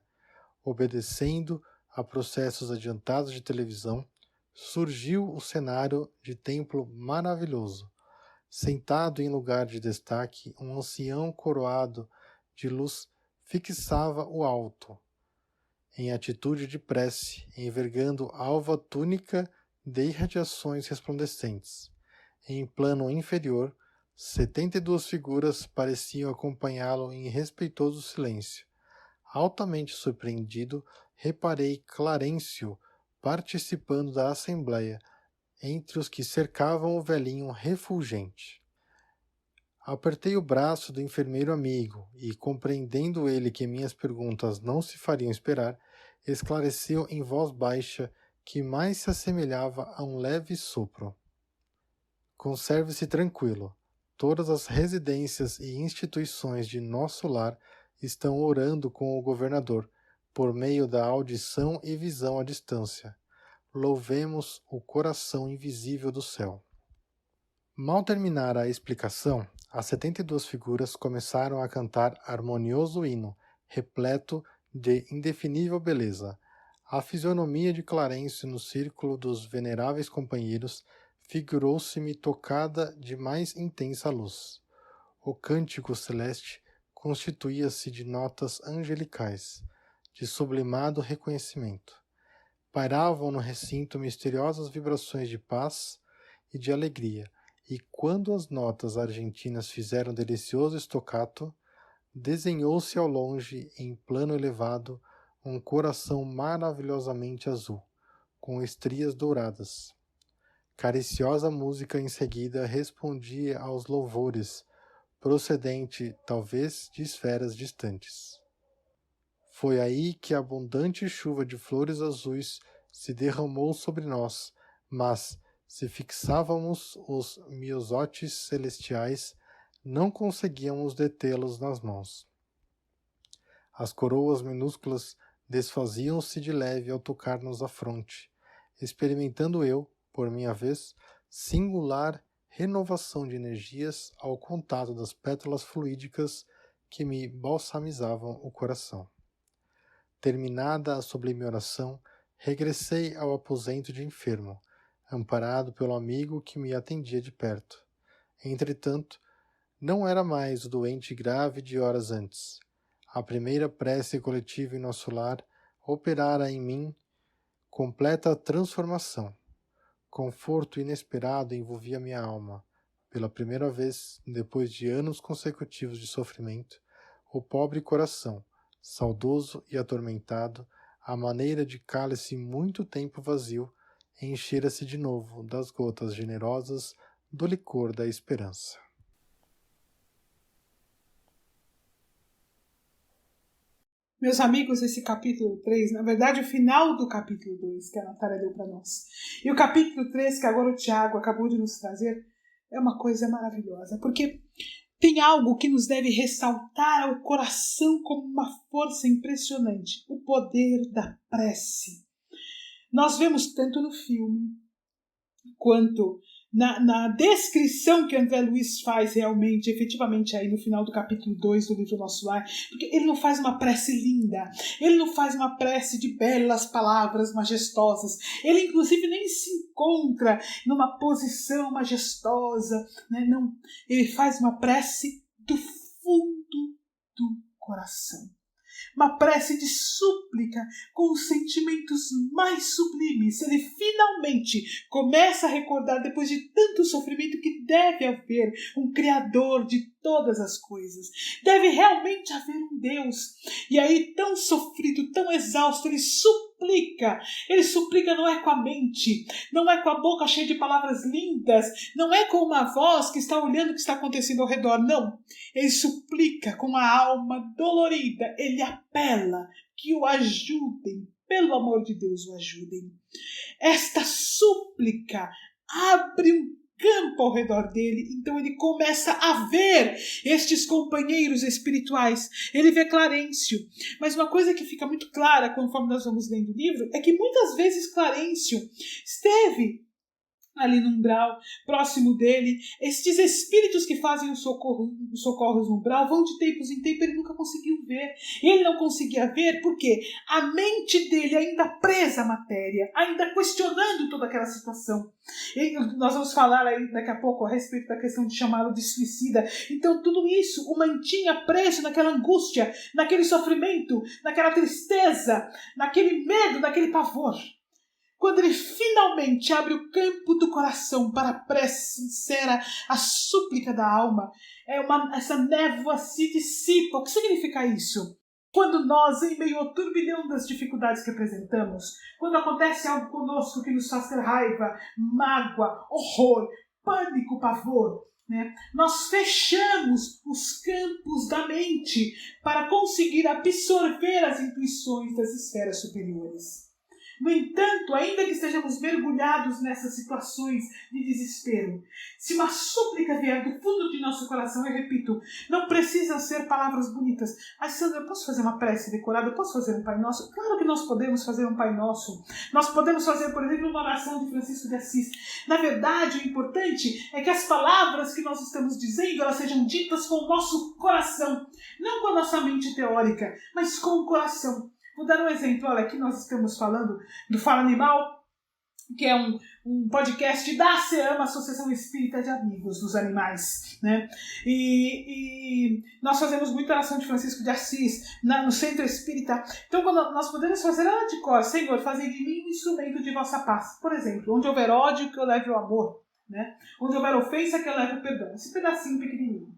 Obedecendo a processos adiantados de televisão, surgiu o cenário de templo maravilhoso. Sentado em lugar de destaque, um ancião coroado de luz fixava o alto, em atitude de prece, envergando alva túnica de irradiações resplandecentes. Em plano inferior, 72 figuras pareciam acompanhá-lo em respeitoso silêncio. Altamente surpreendido, reparei Clarencio participando da assembleia, entre os que cercavam o velhinho refulgente. Apertei o braço do enfermeiro amigo e, compreendendo ele que minhas perguntas não se fariam esperar, esclareceu em voz baixa que mais se assemelhava a um leve sopro. Conserve-se tranquilo. Todas as residências e instituições de nosso lar estão orando com o governador, por meio da audição e visão à distância. Louvemos o coração invisível do céu. Mal terminara a explicação, as 72 figuras começaram a cantar harmonioso hino, repleto de indefinível beleza. A fisionomia de Clarencio no círculo dos veneráveis companheiros figurou-se-me tocada de mais intensa luz. O cântico celeste constituía-se de notas angelicais, de sublimado reconhecimento. Pairavam no recinto misteriosas vibrações de paz e de alegria, e quando as notas argentinas fizeram delicioso staccato, desenhou-se ao longe, em plano elevado, um coração maravilhosamente azul, com estrias douradas. Cariciosa música em seguida respondia aos louvores, procedente, talvez, de esferas distantes. Foi aí que a abundante chuva de flores azuis se derramou sobre nós, mas, se fixávamos os miosotes celestiais, não conseguíamos detê-los nas mãos. As coroas minúsculas desfaziam-se de leve ao tocar-nos a fronte, experimentando eu, por minha vez, singular renovação de energias ao contato das pétalas fluídicas que me balsamizavam o coração. Terminada a sublime oração, regressei ao aposento de enfermo, amparado pelo amigo que me atendia de perto. Entretanto, não era mais o doente grave de horas antes. A primeira prece coletiva em nosso lar operara em mim completa transformação. Conforto inesperado envolvia minha alma. Pela primeira vez, depois de anos consecutivos de sofrimento, o pobre coração, saudoso e atormentado, à maneira de cálice muito tempo vazio, enchera-se de novo das gotas generosas do licor da esperança. Meus amigos, esse capítulo 3, na verdade o final do capítulo 2, que a Natália deu para nós, e o capítulo 3, que agora o Tiago acabou de nos trazer, é uma coisa maravilhosa, porque tem algo que nos deve ressaltar ao coração como uma força impressionante, o poder da prece. Nós vemos tanto no filme, quanto na descrição que André Luiz faz realmente, efetivamente aí no final do capítulo 2 do livro Nosso Lar, porque ele não faz uma prece linda, ele não faz uma prece de belas palavras majestosas, ele inclusive nem se encontra numa posição majestosa, né? Não, ele faz uma prece do fundo do coração. Uma prece de súplica com os sentimentos mais sublimes. Ele finalmente começa a recordar, depois de tanto sofrimento, que deve haver um Criador de todas as coisas. Deve realmente haver um Deus. E aí, tão sofrido, tão exausto, ele suplica. Ele suplica não é com a mente, não é com a boca cheia de palavras lindas, não é com uma voz que está olhando o que está acontecendo ao redor, não. Ele suplica com a alma dolorida, ele apela que o ajudem, pelo amor de Deus, o ajudem. Esta súplica abre um campo ao redor dele, então ele começa a ver estes companheiros espirituais, ele vê Clarencio, mas uma coisa que fica muito clara conforme nós vamos lendo o livro, é que muitas vezes Clarencio esteve ali no umbral, próximo dele, estes espíritos que fazem os socorros no umbral vão de tempos em tempo, ele nunca conseguiu ver. Ele não conseguia ver porque a mente dele ainda presa à matéria, ainda questionando toda aquela situação. E nós vamos falar aí daqui a pouco a respeito da questão de chamá-lo de suicida. Então tudo isso o mantinha preso naquela angústia, naquele sofrimento, naquela tristeza, naquele medo, naquele pavor. Quando ele finalmente abre o campo do coração para a prece sincera, a súplica da alma, essa névoa se dissipa. O que significa isso? Quando nós, em meio ao turbilhão das dificuldades que apresentamos, quando acontece algo conosco que nos faz ter raiva, mágoa, horror, pânico, pavor, né? Nós fechamos os campos da mente para conseguir absorver as intuições das esferas superiores. No entanto, ainda que estejamos mergulhados nessas situações de desespero, se uma súplica vier do fundo de nosso coração, eu repito, não precisam ser palavras bonitas. Ah, Sandra, eu posso fazer uma prece decorada? Eu posso fazer um Pai Nosso? Claro que nós podemos fazer um Pai Nosso. Nós podemos fazer, por exemplo, uma oração de Francisco de Assis. Na verdade, o importante é que as palavras que nós estamos dizendo, elas sejam ditas com o nosso coração. Não com a nossa mente teórica, mas com o coração. Vou dar um exemplo. Olha, aqui nós estamos falando do Fala Animal, que é um podcast da SEAMA, Associação Espírita de Amigos dos Animais, né? E nós fazemos muita oração de Francisco de Assis no Centro Espírita. Então, quando nós podemos fazer ela de cor, Senhor, fazei de mim um instrumento de vossa paz. Por exemplo, onde houver ódio, que eu leve o amor, né? Onde houver ofensa, que eu leve o perdão. Esse pedacinho pequenininho.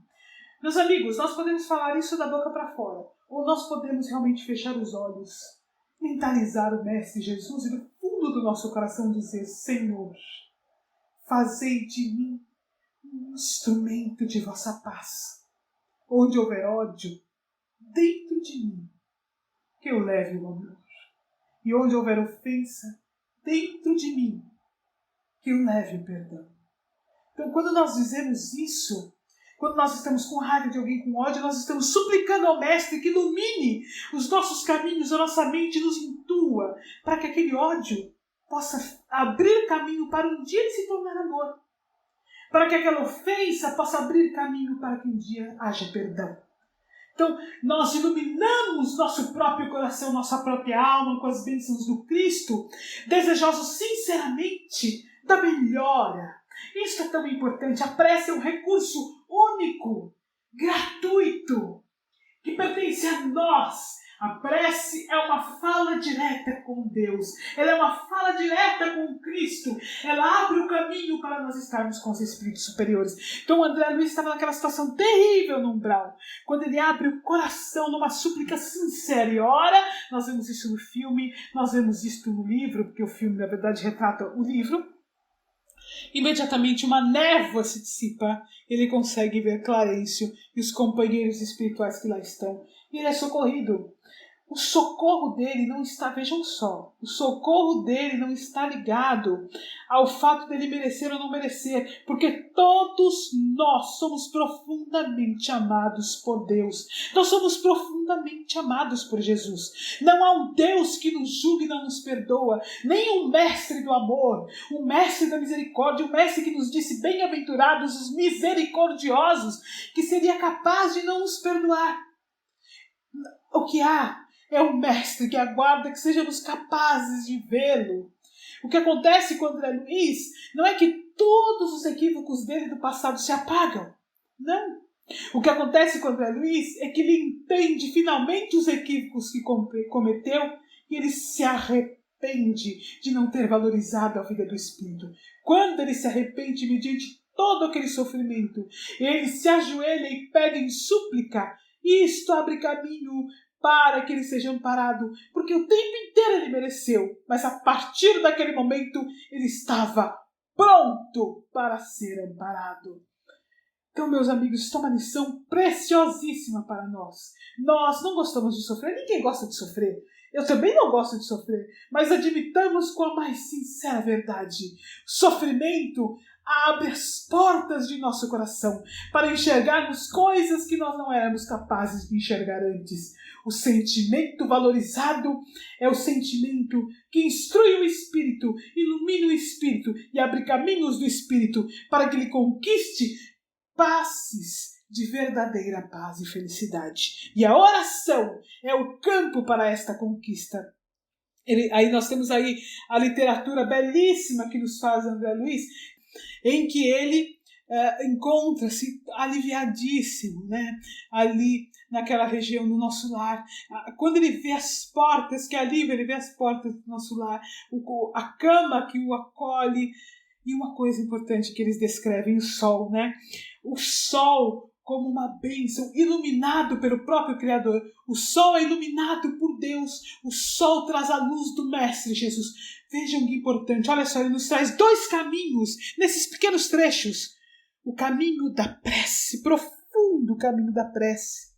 Meus amigos, nós podemos falar isso da boca para fora, ou nós podemos realmente fechar os olhos, mentalizar o Mestre Jesus e do fundo do nosso coração dizer: Senhor, fazei de mim um instrumento de vossa paz. Onde houver ódio, dentro de mim, que eu leve o amor. E onde houver ofensa, dentro de mim, que eu leve o perdão. Então, quando nós dizemos isso, quando nós estamos com raiva de alguém, com ódio, nós estamos suplicando ao Mestre que ilumine os nossos caminhos, a nossa mente nos intua, para que aquele ódio possa abrir caminho para um dia ele se tornar amor. Para que aquela ofensa possa abrir caminho para que um dia haja perdão. Então, nós iluminamos nosso próprio coração, nossa própria alma com as bênçãos do Cristo, desejosos sinceramente da melhora. Isso é tão importante. A prece é um recurso único, gratuito, que pertence a nós. A prece é uma fala direta com Deus. Ela é uma fala direta com Cristo. Ela abre o caminho para nós estarmos com os espíritos superiores. Então o André Luiz estava naquela situação terrível no umbral, quando ele abre o coração numa súplica sincera. E ora, nós vemos isso no filme, nós vemos isso no livro, porque o filme na verdade retrata o livro. Imediatamente uma névoa se dissipa, ele consegue ver Clarencio e os companheiros espirituais que lá estão, e ele é socorrido. O socorro dele não está, vejam só, o socorro dele não está ligado ao fato dele merecer ou não merecer, porque todos nós somos profundamente amados por Deus. Nós somos profundamente amados por Jesus. Não há um Deus que nos julgue e não nos perdoa, nem um mestre do amor, um mestre da misericórdia, um mestre que nos disse bem-aventurados os misericordiosos, que seria capaz de não nos perdoar. O que há é um mestre que aguarda que sejamos capazes de vê-lo. O que acontece com André Luiz não é que todos os equívocos dele do passado se apagam. Não. O que acontece com André Luiz é que ele entende finalmente os equívocos que cometeu e ele se arrepende de não ter valorizado a vida do Espírito. Quando ele se arrepende mediante todo aquele sofrimento, ele se ajoelha e pede em súplica. Isto abre caminho para que ele seja amparado, porque o tempo inteiro ele mereceu, mas a partir daquele momento ele estava pronto para ser amparado. Então, meus amigos, isso é uma lição preciosíssima para nós. Nós não gostamos de sofrer, ninguém gosta de sofrer. Eu também não gosto de sofrer, mas admitamos com a mais sincera verdade. Sofrimento abre as portas de nosso coração para enxergarmos coisas que nós não éramos capazes de enxergar antes. O sentimento valorizado é o sentimento que instrui o espírito, ilumina o espírito e abre caminhos do espírito para que ele conquiste passes de verdadeira paz e felicidade. E a oração é o campo para esta conquista. Aí nós temos aí a literatura belíssima que nos faz André Luiz, em que ele encontra-se aliviadíssimo, né? Ali naquela região do nosso lar. Quando ele vê as portas que aliviam, ele vê as portas do nosso lar, a cama que o acolhe. E uma coisa importante que eles descrevem, o sol, né? O sol como uma bênção, iluminado pelo próprio Criador. O sol é iluminado por Deus. O sol traz a luz do Mestre Jesus. Vejam que importante. Olha só, ele nos traz dois caminhos nesses pequenos trechos. O caminho da prece, profundo caminho da prece.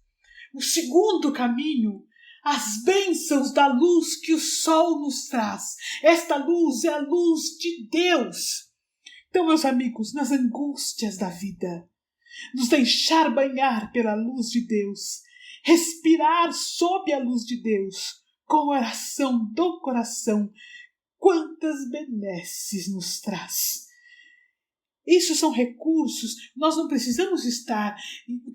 O segundo caminho, as bênçãos da luz que o sol nos traz. Esta luz é a luz de Deus. Então, meus amigos, nas angústias da vida, nos deixar banhar pela luz de Deus, respirar sob a luz de Deus, com a oração do coração, quantas benesses nos traz. Isso são recursos, nós não precisamos estar,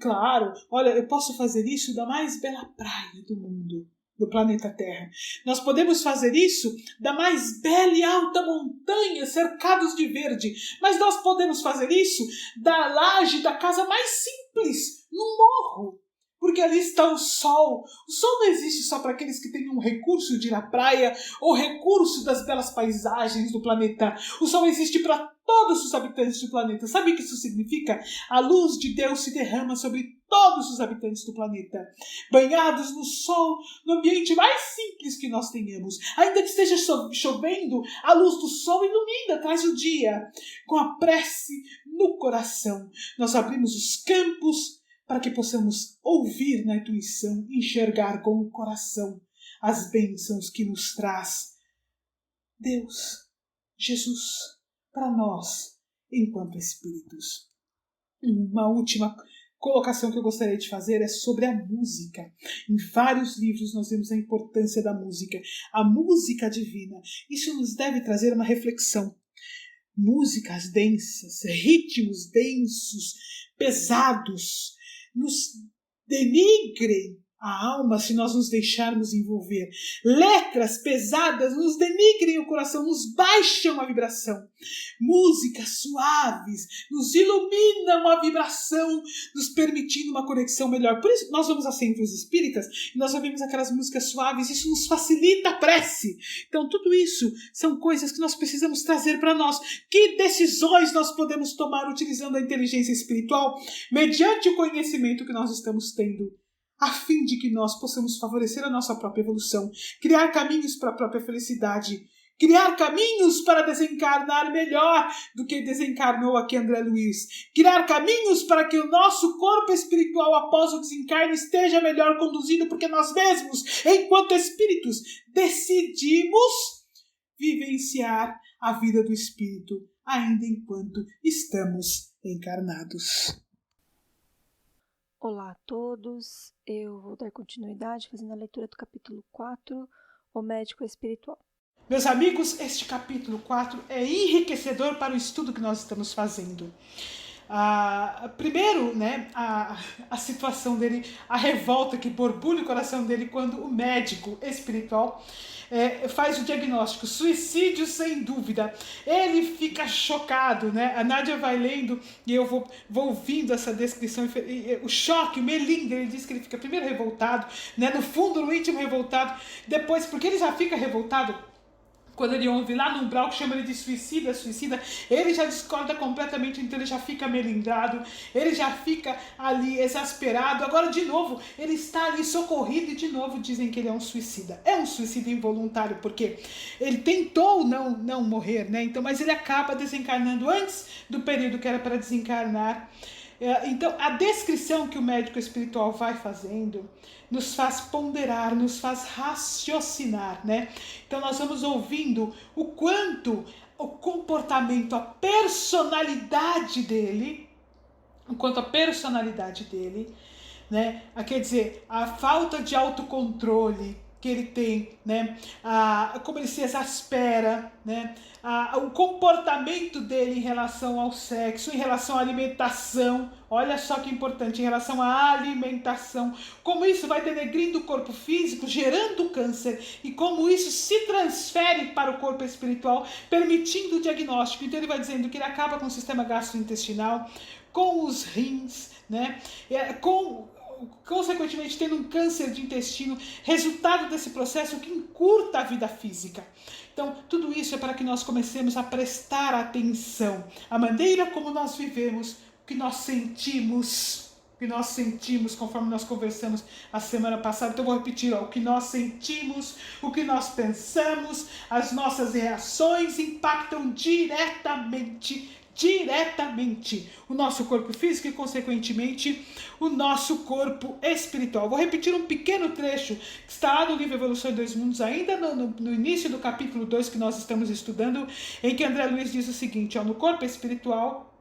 claro, olha, eu posso fazer isso da mais bela praia do mundo, do planeta Terra. Nós podemos fazer isso da mais bela e alta montanha, cercados de verde, mas nós podemos fazer isso da laje da casa mais simples, num morro. Porque ali está o sol. O sol não existe só para aqueles que têm um recurso de ir à praia ou recurso das belas paisagens do planeta. O sol existe para todos os habitantes do planeta. Sabe o que isso significa? A luz de Deus se derrama sobre todos os habitantes do planeta. Banhados no sol, no ambiente mais simples que nós tenhamos. Ainda que esteja chovendo, a luz do sol ilumina, traz o dia. Com a prece no coração, nós abrimos os campos para que possamos ouvir na intuição, enxergar com o coração as bênçãos que nos traz Deus, Jesus, para nós, enquanto espíritos. Uma última colocação que eu gostaria de fazer é sobre a música. Em vários livros nós vemos a importância da música, a música divina. Isso nos deve trazer uma reflexão. Músicas densas, ritmos densos, pesados, nos denigrem a alma se nós nos deixarmos envolver. Letras pesadas nos denigrem o coração, nos baixam a vibração. Músicas suaves nos iluminam a vibração, nos permitindo uma conexão melhor. Por isso nós vamos a centros espíritas e nós ouvimos aquelas músicas suaves, isso nos facilita a prece. Então tudo isso são coisas que nós precisamos trazer para nós. Que decisões nós podemos tomar utilizando a inteligência espiritual mediante o conhecimento que nós estamos tendo, a fim de que nós possamos favorecer a nossa própria evolução, criar caminhos para a própria felicidade, criar caminhos para desencarnar melhor do que desencarnou aqui André Luiz, criar caminhos para que o nosso corpo espiritual após o desencarne esteja melhor conduzido, porque nós mesmos, enquanto espíritos, decidimos vivenciar a vida do espírito, ainda enquanto estamos encarnados. Olá a todos, eu vou dar continuidade fazendo a leitura do capítulo 4, O Médico Espiritual. Meus amigos, este capítulo 4 é enriquecedor para o estudo que nós estamos fazendo. Primeiro, né, a situação dele, a revolta que borbulha o coração dele quando o médico espiritual faz o diagnóstico, suicídio sem dúvida. Ele fica chocado, né? A Nádia vai lendo e eu vou ouvindo essa descrição, o choque, o melindre. Ele diz que ele fica primeiro revoltado, né? No fundo, no íntimo revoltado, depois, porque ele já fica revoltado quando ele ouve lá no umbral que chama ele de suicida, ele já discorda completamente, então ele já fica melindrado, ele já fica ali exasperado. Agora, de novo, ele está ali socorrido e de novo dizem que ele é um suicida. É um suicídio involuntário, porque ele tentou não morrer, né? Então, mas ele acaba desencarnando antes do período que era para desencarnar. Então, a descrição que o médico espiritual vai fazendo nos faz ponderar, nos faz raciocinar, né? Então, nós vamos ouvindo o quanto o comportamento, a personalidade dele, né? Quer dizer, a falta de autocontrole que ele tem, né? Como ele se exaspera, né? O comportamento dele em relação ao sexo, em relação à alimentação, olha só que importante, em relação à alimentação, como isso vai denegrindo o corpo físico, gerando câncer, e como isso se transfere para o corpo espiritual, permitindo o diagnóstico. Então ele vai dizendo que ele acaba com o sistema gastrointestinal, com os rins, né? Consequentemente tendo um câncer de intestino, resultado desse processo que encurta a vida física. Então, tudo isso é para que nós comecemos a prestar atenção à maneira como nós vivemos, o que nós sentimos, conforme nós conversamos a semana passada. Então, eu vou repetir, o que nós sentimos, o que nós pensamos, as nossas reações impactam diretamente diretamente o nosso corpo físico e, consequentemente, o nosso corpo espiritual. Vou repetir um pequeno trecho que está lá no livro Evolução em Dois Mundos, ainda no início do capítulo 2 que nós estamos estudando, em que André Luiz diz o seguinte, no corpo espiritual,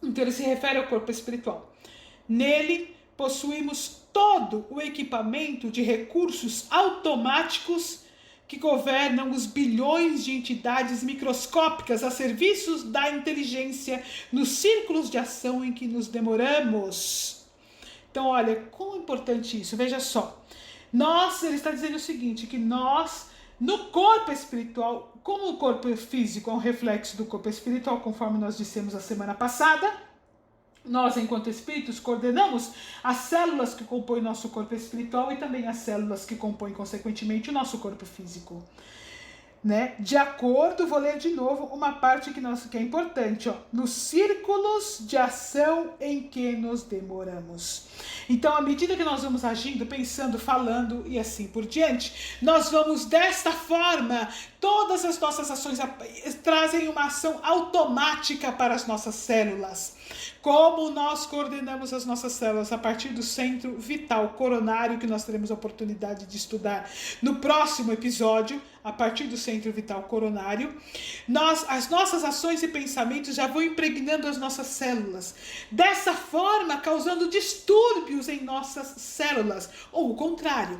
então ele se refere ao corpo espiritual. Nele possuímos todo o equipamento de recursos automáticos que governam os bilhões de entidades microscópicas a serviços da inteligência nos círculos de ação em que nos demoramos. Então, olha, como é importante isso. Veja só. Ele está dizendo o seguinte, que nós, no corpo espiritual, como o corpo físico é um reflexo do corpo espiritual, conforme nós dissemos a semana passada, nós, enquanto espíritos, coordenamos as células que compõem nosso corpo espiritual e também as células que compõem, consequentemente, o nosso corpo físico. Né? De acordo, vou ler de novo uma parte que é importante, nos círculos de ação em que nos demoramos. Então, à medida que nós vamos agindo, pensando, falando e assim por diante, nós vamos desta forma, todas as nossas ações trazem uma ação automática para as nossas células. Como nós coordenamos as nossas células a partir do centro vital coronário, que nós teremos a oportunidade de estudar no próximo episódio, a partir do centro vital coronário, as nossas ações e pensamentos já vão impregnando as nossas células, dessa forma causando distúrbios em nossas células, ou o contrário,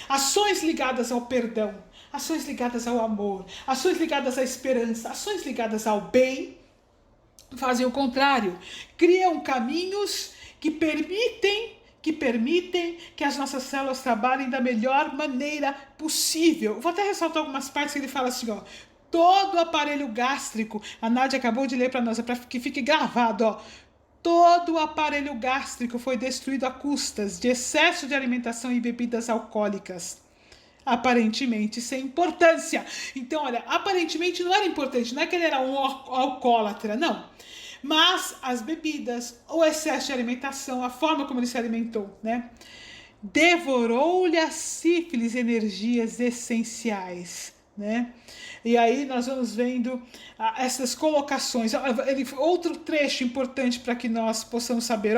ações ligadas ao perdão, ações ligadas ao amor, ações ligadas à esperança, ações ligadas ao bem, fazem o contrário, criam caminhos que permitem que as nossas células trabalhem da melhor maneira possível. Vou até ressaltar algumas partes que ele fala assim, todo o aparelho gástrico, a Nádia acabou de ler para nós, para que fique gravado, todo o aparelho gástrico foi destruído a custas de excesso de alimentação e bebidas alcoólicas. Aparentemente sem importância. Então, olha, aparentemente não era importante, não é que ele era um alcoólatra, não. Mas as bebidas, o excesso de alimentação, a forma como ele se alimentou, né? Devorou-lhe a sífilis energias essenciais, né? E aí nós vamos vendo essas colocações. Outro trecho importante para que nós possamos saber,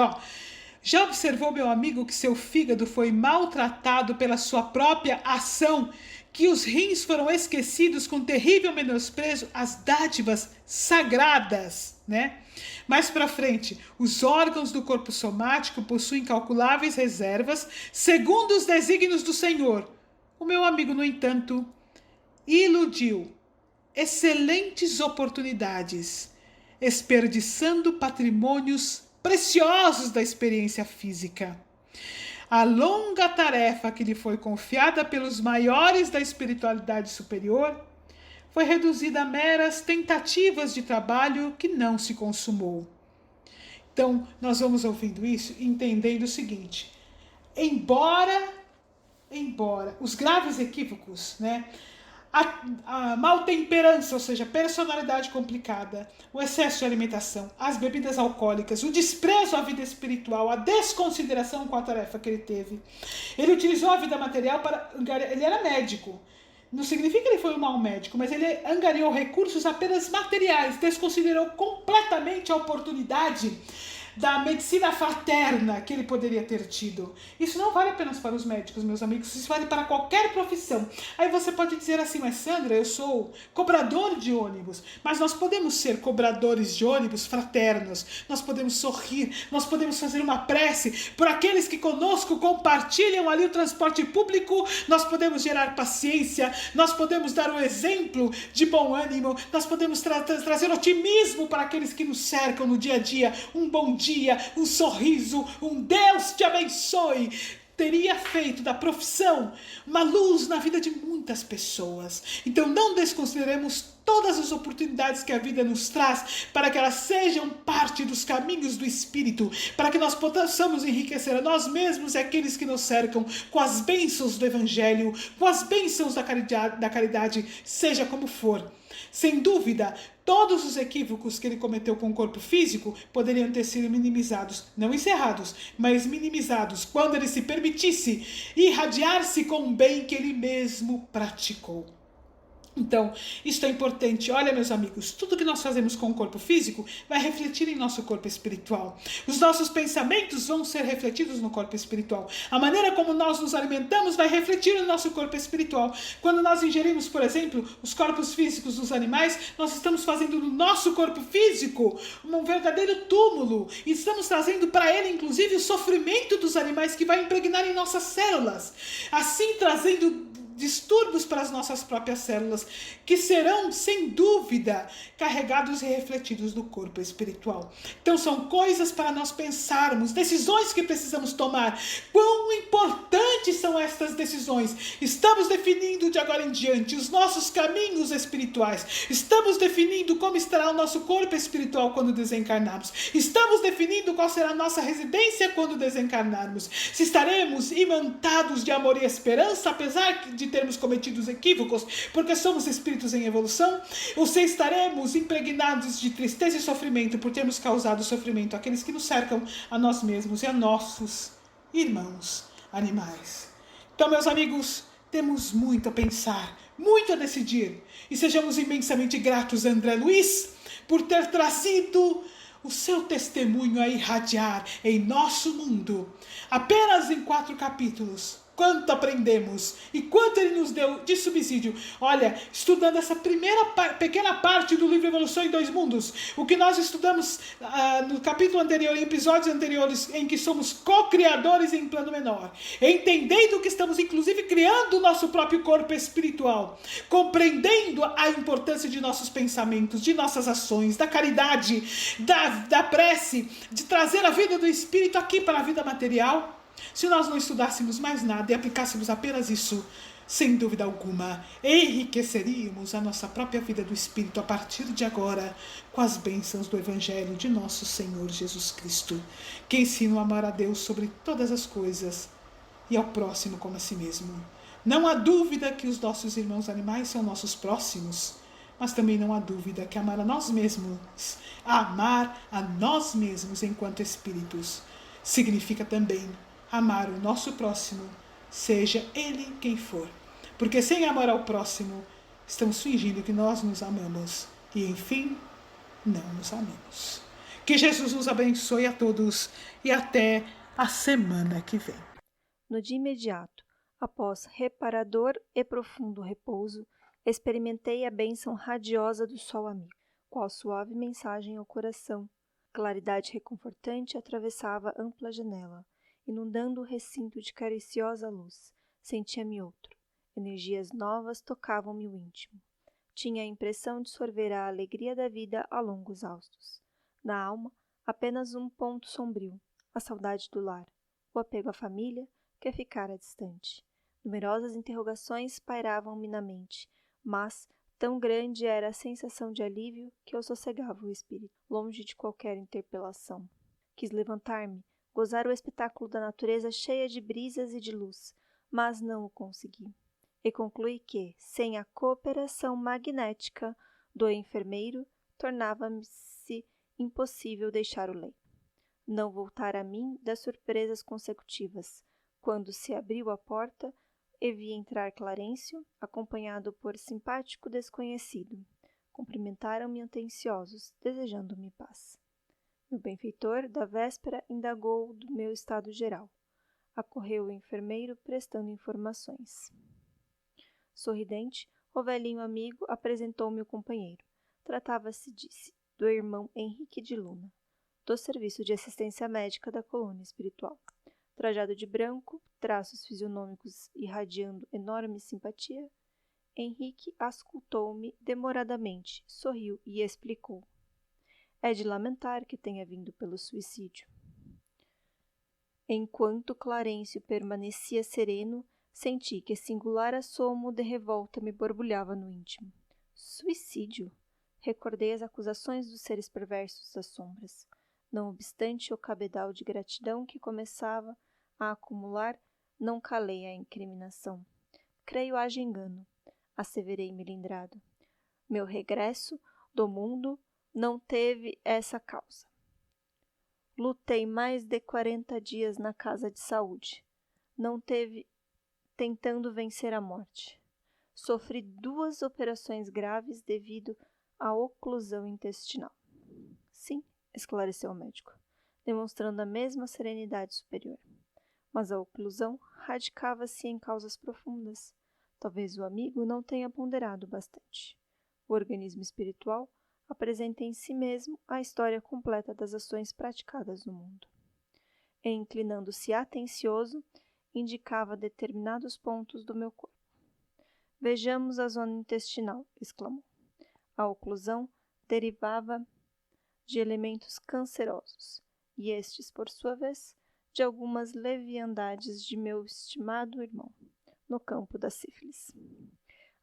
já observou, meu amigo, que seu fígado foi maltratado pela sua própria ação, que os rins foram esquecidos com terrível menosprezo às dádivas sagradas, né? Mais para frente, os órgãos do corpo somático possuem incalculáveis reservas, segundo os desígnios do Senhor. O meu amigo, no entanto, iludiu excelentes oportunidades, desperdiçando patrimônios preciosos da experiência física. A longa tarefa que lhe foi confiada pelos maiores da espiritualidade superior foi reduzida a meras tentativas de trabalho que não se consumou. Então, nós vamos ouvindo isso entendendo o seguinte, embora os graves equívocos, né, a maltemperança, ou seja, personalidade complicada, o excesso de alimentação, as bebidas alcoólicas, o desprezo à vida espiritual, a desconsideração com a tarefa que ele teve. Ele utilizou a vida material para... Ele era médico. Não significa que ele foi um mau médico, mas ele angariou recursos apenas materiais, desconsiderou completamente a oportunidade da medicina fraterna que ele poderia ter tido. Isso não vale apenas para os médicos, meus amigos, isso vale para qualquer profissão. Aí você pode dizer assim, mas Sandra, eu sou cobrador de ônibus, mas nós podemos ser cobradores de ônibus fraternos, nós podemos sorrir, nós podemos fazer uma prece por aqueles que conosco compartilham ali o transporte público, nós podemos gerar paciência, nós podemos dar um exemplo de bom ânimo, nós podemos trazer otimismo para aqueles que nos cercam no dia a dia, um bom dia, um sorriso, um Deus te abençoe, teria feito da profissão uma luz na vida de muitas pessoas. Então não desconsideremos todas as oportunidades que a vida nos traz para que elas sejam parte dos caminhos do Espírito, para que nós possamos enriquecer a nós mesmos e aqueles que nos cercam com as bênçãos do Evangelho, com as bênçãos da caridade, seja como for. Sem dúvida, todos os equívocos que ele cometeu com o corpo físico poderiam ter sido minimizados, não encerrados, mas minimizados, quando ele se permitisse irradiar-se com o bem que ele mesmo praticou. Então, isso é importante. Olha, meus amigos, tudo que nós fazemos com o corpo físico vai refletir em nosso corpo espiritual. Os nossos pensamentos vão ser refletidos no corpo espiritual. A maneira como nós nos alimentamos vai refletir no nosso corpo espiritual. Quando nós ingerimos, por exemplo, os corpos físicos dos animais, nós estamos fazendo do nosso corpo físico um verdadeiro túmulo. E estamos trazendo para ele, inclusive, o sofrimento dos animais que vai impregnar em nossas células. Assim, trazendo distúrbios para as nossas próprias células, que serão, sem dúvida, carregados e refletidos no corpo espiritual. Então, são coisas para nós pensarmos, decisões que precisamos tomar. Quão importantes são estas decisões? Estamos definindo de agora em diante os nossos caminhos espirituais. Estamos definindo como estará o nosso corpo espiritual quando desencarnarmos. Estamos definindo qual será a nossa residência quando desencarnarmos. Se estaremos imantados de amor e esperança, apesar de termos cometido equívocos, porque somos espíritos em evolução, ou se estaremos impregnados de tristeza e sofrimento por termos causado sofrimento àqueles que nos cercam, a nós mesmos e a nossos irmãos animais. Então, meus amigos, temos muito a pensar, muito a decidir, e sejamos imensamente gratos a André Luiz por ter trazido o seu testemunho a irradiar em nosso mundo, apenas em 4 capítulos. Quanto aprendemos e quanto ele nos deu de subsídio. Olha, estudando essa primeira pequena parte do livro Evolução em 2 Mundos, o que nós estudamos no capítulo anterior, em episódios anteriores, em que somos co-criadores em plano menor, entendendo que estamos inclusive criando o nosso próprio corpo espiritual, compreendendo a importância de nossos pensamentos, de nossas ações, da caridade, da prece, de trazer a vida do espírito aqui para a vida material. Se nós não estudássemos mais nada e aplicássemos apenas isso, sem dúvida alguma, enriqueceríamos a nossa própria vida do Espírito a partir de agora, com as bênçãos do Evangelho de nosso Senhor Jesus Cristo, que ensina a amar a Deus sobre todas as coisas e ao próximo como a si mesmo. Não há dúvida que os nossos irmãos animais são nossos próximos, mas também não há dúvida que amar a nós mesmos enquanto espíritos, significa também amar o nosso próximo, seja ele quem for. Porque sem amar ao próximo, estamos fingindo que nós nos amamos. E, enfim, não nos amamos. Que Jesus nos abençoe a todos e até a semana que vem. No dia imediato, após reparador e profundo repouso, experimentei a bênção radiosa do sol amigo, qual suave mensagem ao coração. Claridade reconfortante atravessava a ampla janela, inundando o recinto de cariciosa luz. Sentia-me outro. Energias novas tocavam-me o íntimo. Tinha a impressão de sorver a alegria da vida a longos haustos. Na alma, apenas um ponto sombrio, a saudade do lar, o apego à família, que ficara distante. Numerosas interrogações pairavam-me na mente, mas tão grande era a sensação de alívio que eu sossegava o espírito, longe de qualquer interpelação. Quis levantar-me, gozar o espetáculo da natureza cheia de brisas e de luz, mas não o consegui. E concluí que, sem a cooperação magnética do enfermeiro, tornava-se impossível deixar o leito. Não voltar a mim das surpresas consecutivas, quando se abriu a porta e vi entrar Clarencio, acompanhado por simpático desconhecido. Cumprimentaram-me atenciosos, desejando-me paz. Meu benfeitor, da véspera, indagou do meu estado geral. Acorreu o enfermeiro, prestando informações. Sorridente, o velhinho amigo apresentou-me o companheiro. Tratava-se, disse, do irmão Henrique de Luna, do Serviço de Assistência Médica da Colônia Espiritual. Trajado de branco, traços fisionômicos irradiando enorme simpatia, Henrique auscultou-me demoradamente, sorriu e explicou. É de lamentar que tenha vindo pelo suicídio. Enquanto Clarencio permanecia sereno, senti que singular assomo de revolta me borbulhava no íntimo. Suicídio? Recordei as acusações dos seres perversos das sombras. Não obstante o cabedal de gratidão que começava a acumular, não calei a incriminação. Creio haja engano, asseverei melindrado. Meu regresso do mundo não teve essa causa. Lutei mais de 40 dias na casa de saúde. Não teve, tentando vencer a morte. Sofri 2 operações graves devido à oclusão intestinal. Sim, esclareceu o médico, demonstrando a mesma serenidade superior. Mas a oclusão radicava-se em causas profundas. Talvez o amigo não tenha ponderado bastante. O organismo espiritual apresenta em si mesmo a história completa das ações praticadas no mundo. E, inclinando-se atencioso, indicava determinados pontos do meu corpo. Vejamos a zona intestinal, exclamou. A oclusão derivava de elementos cancerosos, e estes, por sua vez, de algumas leviandades de meu estimado irmão, no campo da sífilis.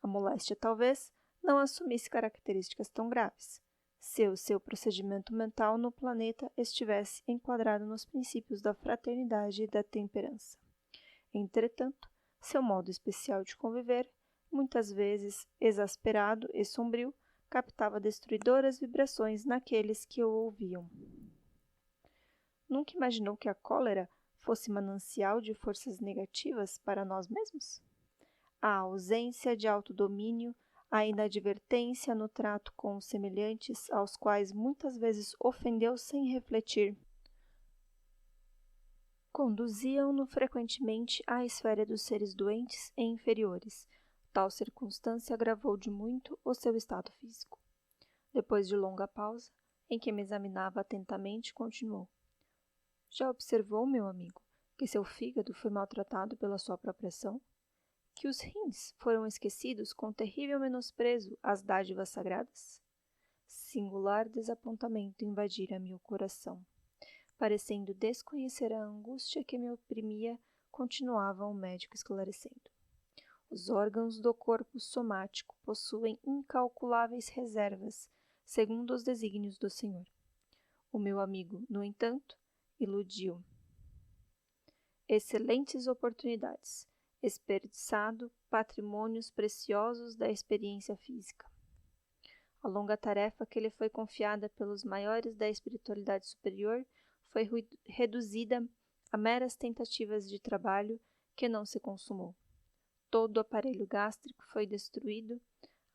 A moléstia, talvez, não assumisse características tão graves, se o seu procedimento mental no planeta estivesse enquadrado nos princípios da fraternidade e da temperança. Entretanto, seu modo especial de conviver, muitas vezes exasperado e sombrio, captava destruidoras vibrações naqueles que o ouviam. Nunca imaginou que a cólera fosse manancial de forças negativas para nós mesmos? A ausência de autodomínio, a inadvertência no trato com os semelhantes, aos quais muitas vezes ofendeu sem refletir, conduziam-no frequentemente à esfera dos seres doentes e inferiores. Tal circunstância agravou de muito o seu estado físico. Depois de longa pausa, em que me examinava atentamente, continuou. Já observou, meu amigo, que seu fígado foi maltratado pela sua própria ação? Que os rins foram esquecidos com terrível menosprezo às dádivas sagradas? Singular desapontamento invadira-me o coração. Parecendo desconhecer a angústia que me oprimia, continuava o médico esclarecendo. Os órgãos do corpo somático possuem incalculáveis reservas, segundo os desígnios do Senhor. O meu amigo, no entanto, iludiu excelentes oportunidades, desperdiçado patrimônios preciosos da experiência física. A longa tarefa que lhe foi confiada pelos maiores da espiritualidade superior foi reduzida a meras tentativas de trabalho que não se consumou. Todo o aparelho gástrico foi destruído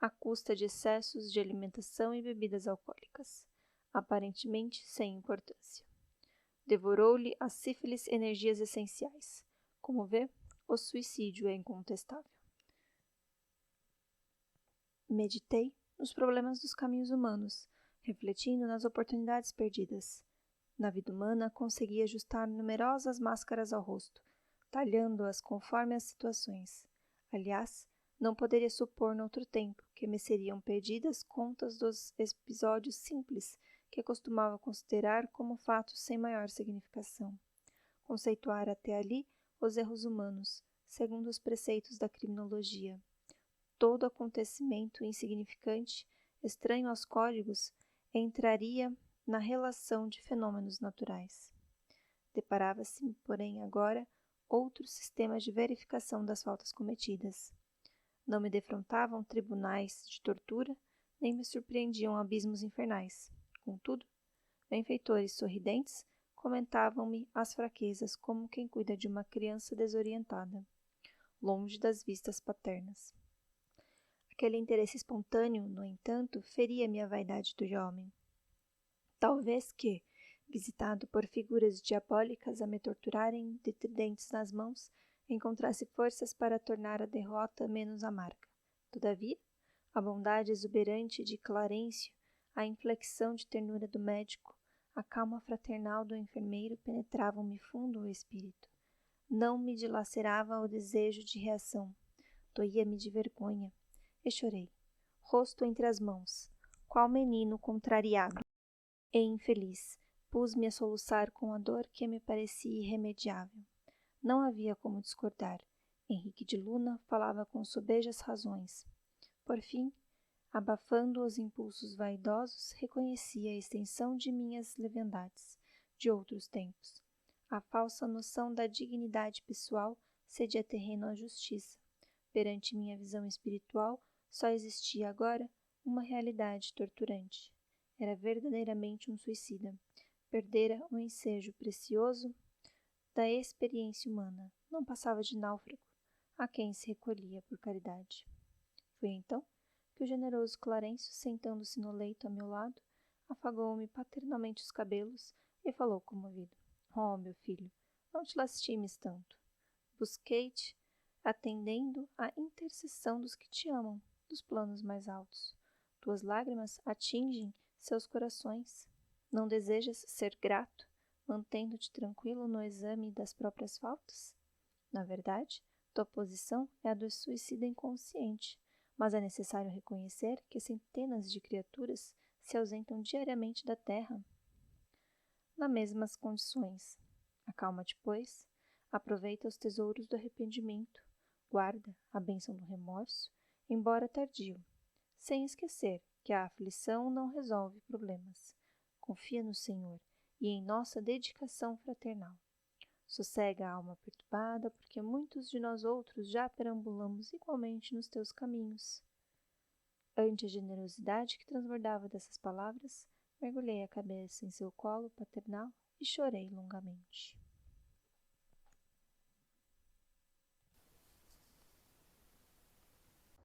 à custa de excessos de alimentação e bebidas alcoólicas, aparentemente sem importância. Devorou-lhe a sífilis energias essenciais. Como vê, o suicídio é incontestável. Meditei nos problemas dos caminhos humanos, refletindo nas oportunidades perdidas. Na vida humana, consegui ajustar numerosas máscaras ao rosto, talhando-as conforme as situações. Aliás, não poderia supor noutro tempo que me seriam perdidas contas dos episódios simples que costumava considerar como fatos sem maior significação. Conceituara até ali os erros humanos, segundo os preceitos da criminologia. Todo acontecimento insignificante, estranho aos códigos, entraria na relação de fenômenos naturais. Deparava-se, porém, agora outro sistema de verificação das faltas cometidas. Não me defrontavam tribunais de tortura, nem me surpreendiam abismos infernais. Contudo, benfeitores sorridentes comentavam-me as fraquezas como quem cuida de uma criança desorientada, longe das vistas paternas. Aquele interesse espontâneo, no entanto, feria-me a vaidade do homem. Talvez que, visitado por figuras diabólicas a me torturarem de tridentes nas mãos, encontrasse forças para tornar a derrota menos amarga. Todavia, a bondade exuberante de Clarencio, a inflexão de ternura do médico, a calma fraternal do enfermeiro penetravam-me fundo o espírito. Não me dilacerava o desejo de reação. Doía-me de vergonha. E chorei, rosto entre as mãos, qual menino contrariado e infeliz. Pus-me a soluçar com a dor que me parecia irremediável. Não havia como discordar. Henrique de Luna falava com sobejas razões. Por fim, abafando os impulsos vaidosos, reconhecia a extensão de minhas leviandades, de outros tempos. A falsa noção da dignidade pessoal cedia terreno à justiça. Perante minha visão espiritual, só existia agora uma realidade torturante. Era verdadeiramente um suicida. Perdera o ensejo precioso da experiência humana. Não passava de náufrago, a quem se recolhia por caridade. Foi então que o generoso Clarencio, sentando-se no leito a meu lado, afagou-me paternalmente os cabelos e falou comovido: Oh, meu filho, não te lastimes tanto. Busquei-te atendendo à intercessão dos que te amam, dos planos mais altos. Tuas lágrimas atingem seus corações. Não desejas ser grato, mantendo-te tranquilo no exame das próprias faltas? Na verdade, tua posição é a do suicida inconsciente, mas é necessário reconhecer que centenas de criaturas se ausentam diariamente da terra nas mesmas condições. Acalma-te, pois, aproveita os tesouros do arrependimento, guarda a bênção do remorso, embora tardio, sem esquecer que a aflição não resolve problemas. Confia no Senhor e em nossa dedicação fraternal. Sossega a alma perturbada, porque muitos de nós outros já perambulamos igualmente nos teus caminhos. Ante a generosidade que transbordava dessas palavras, mergulhei a cabeça em seu colo paternal e chorei longamente.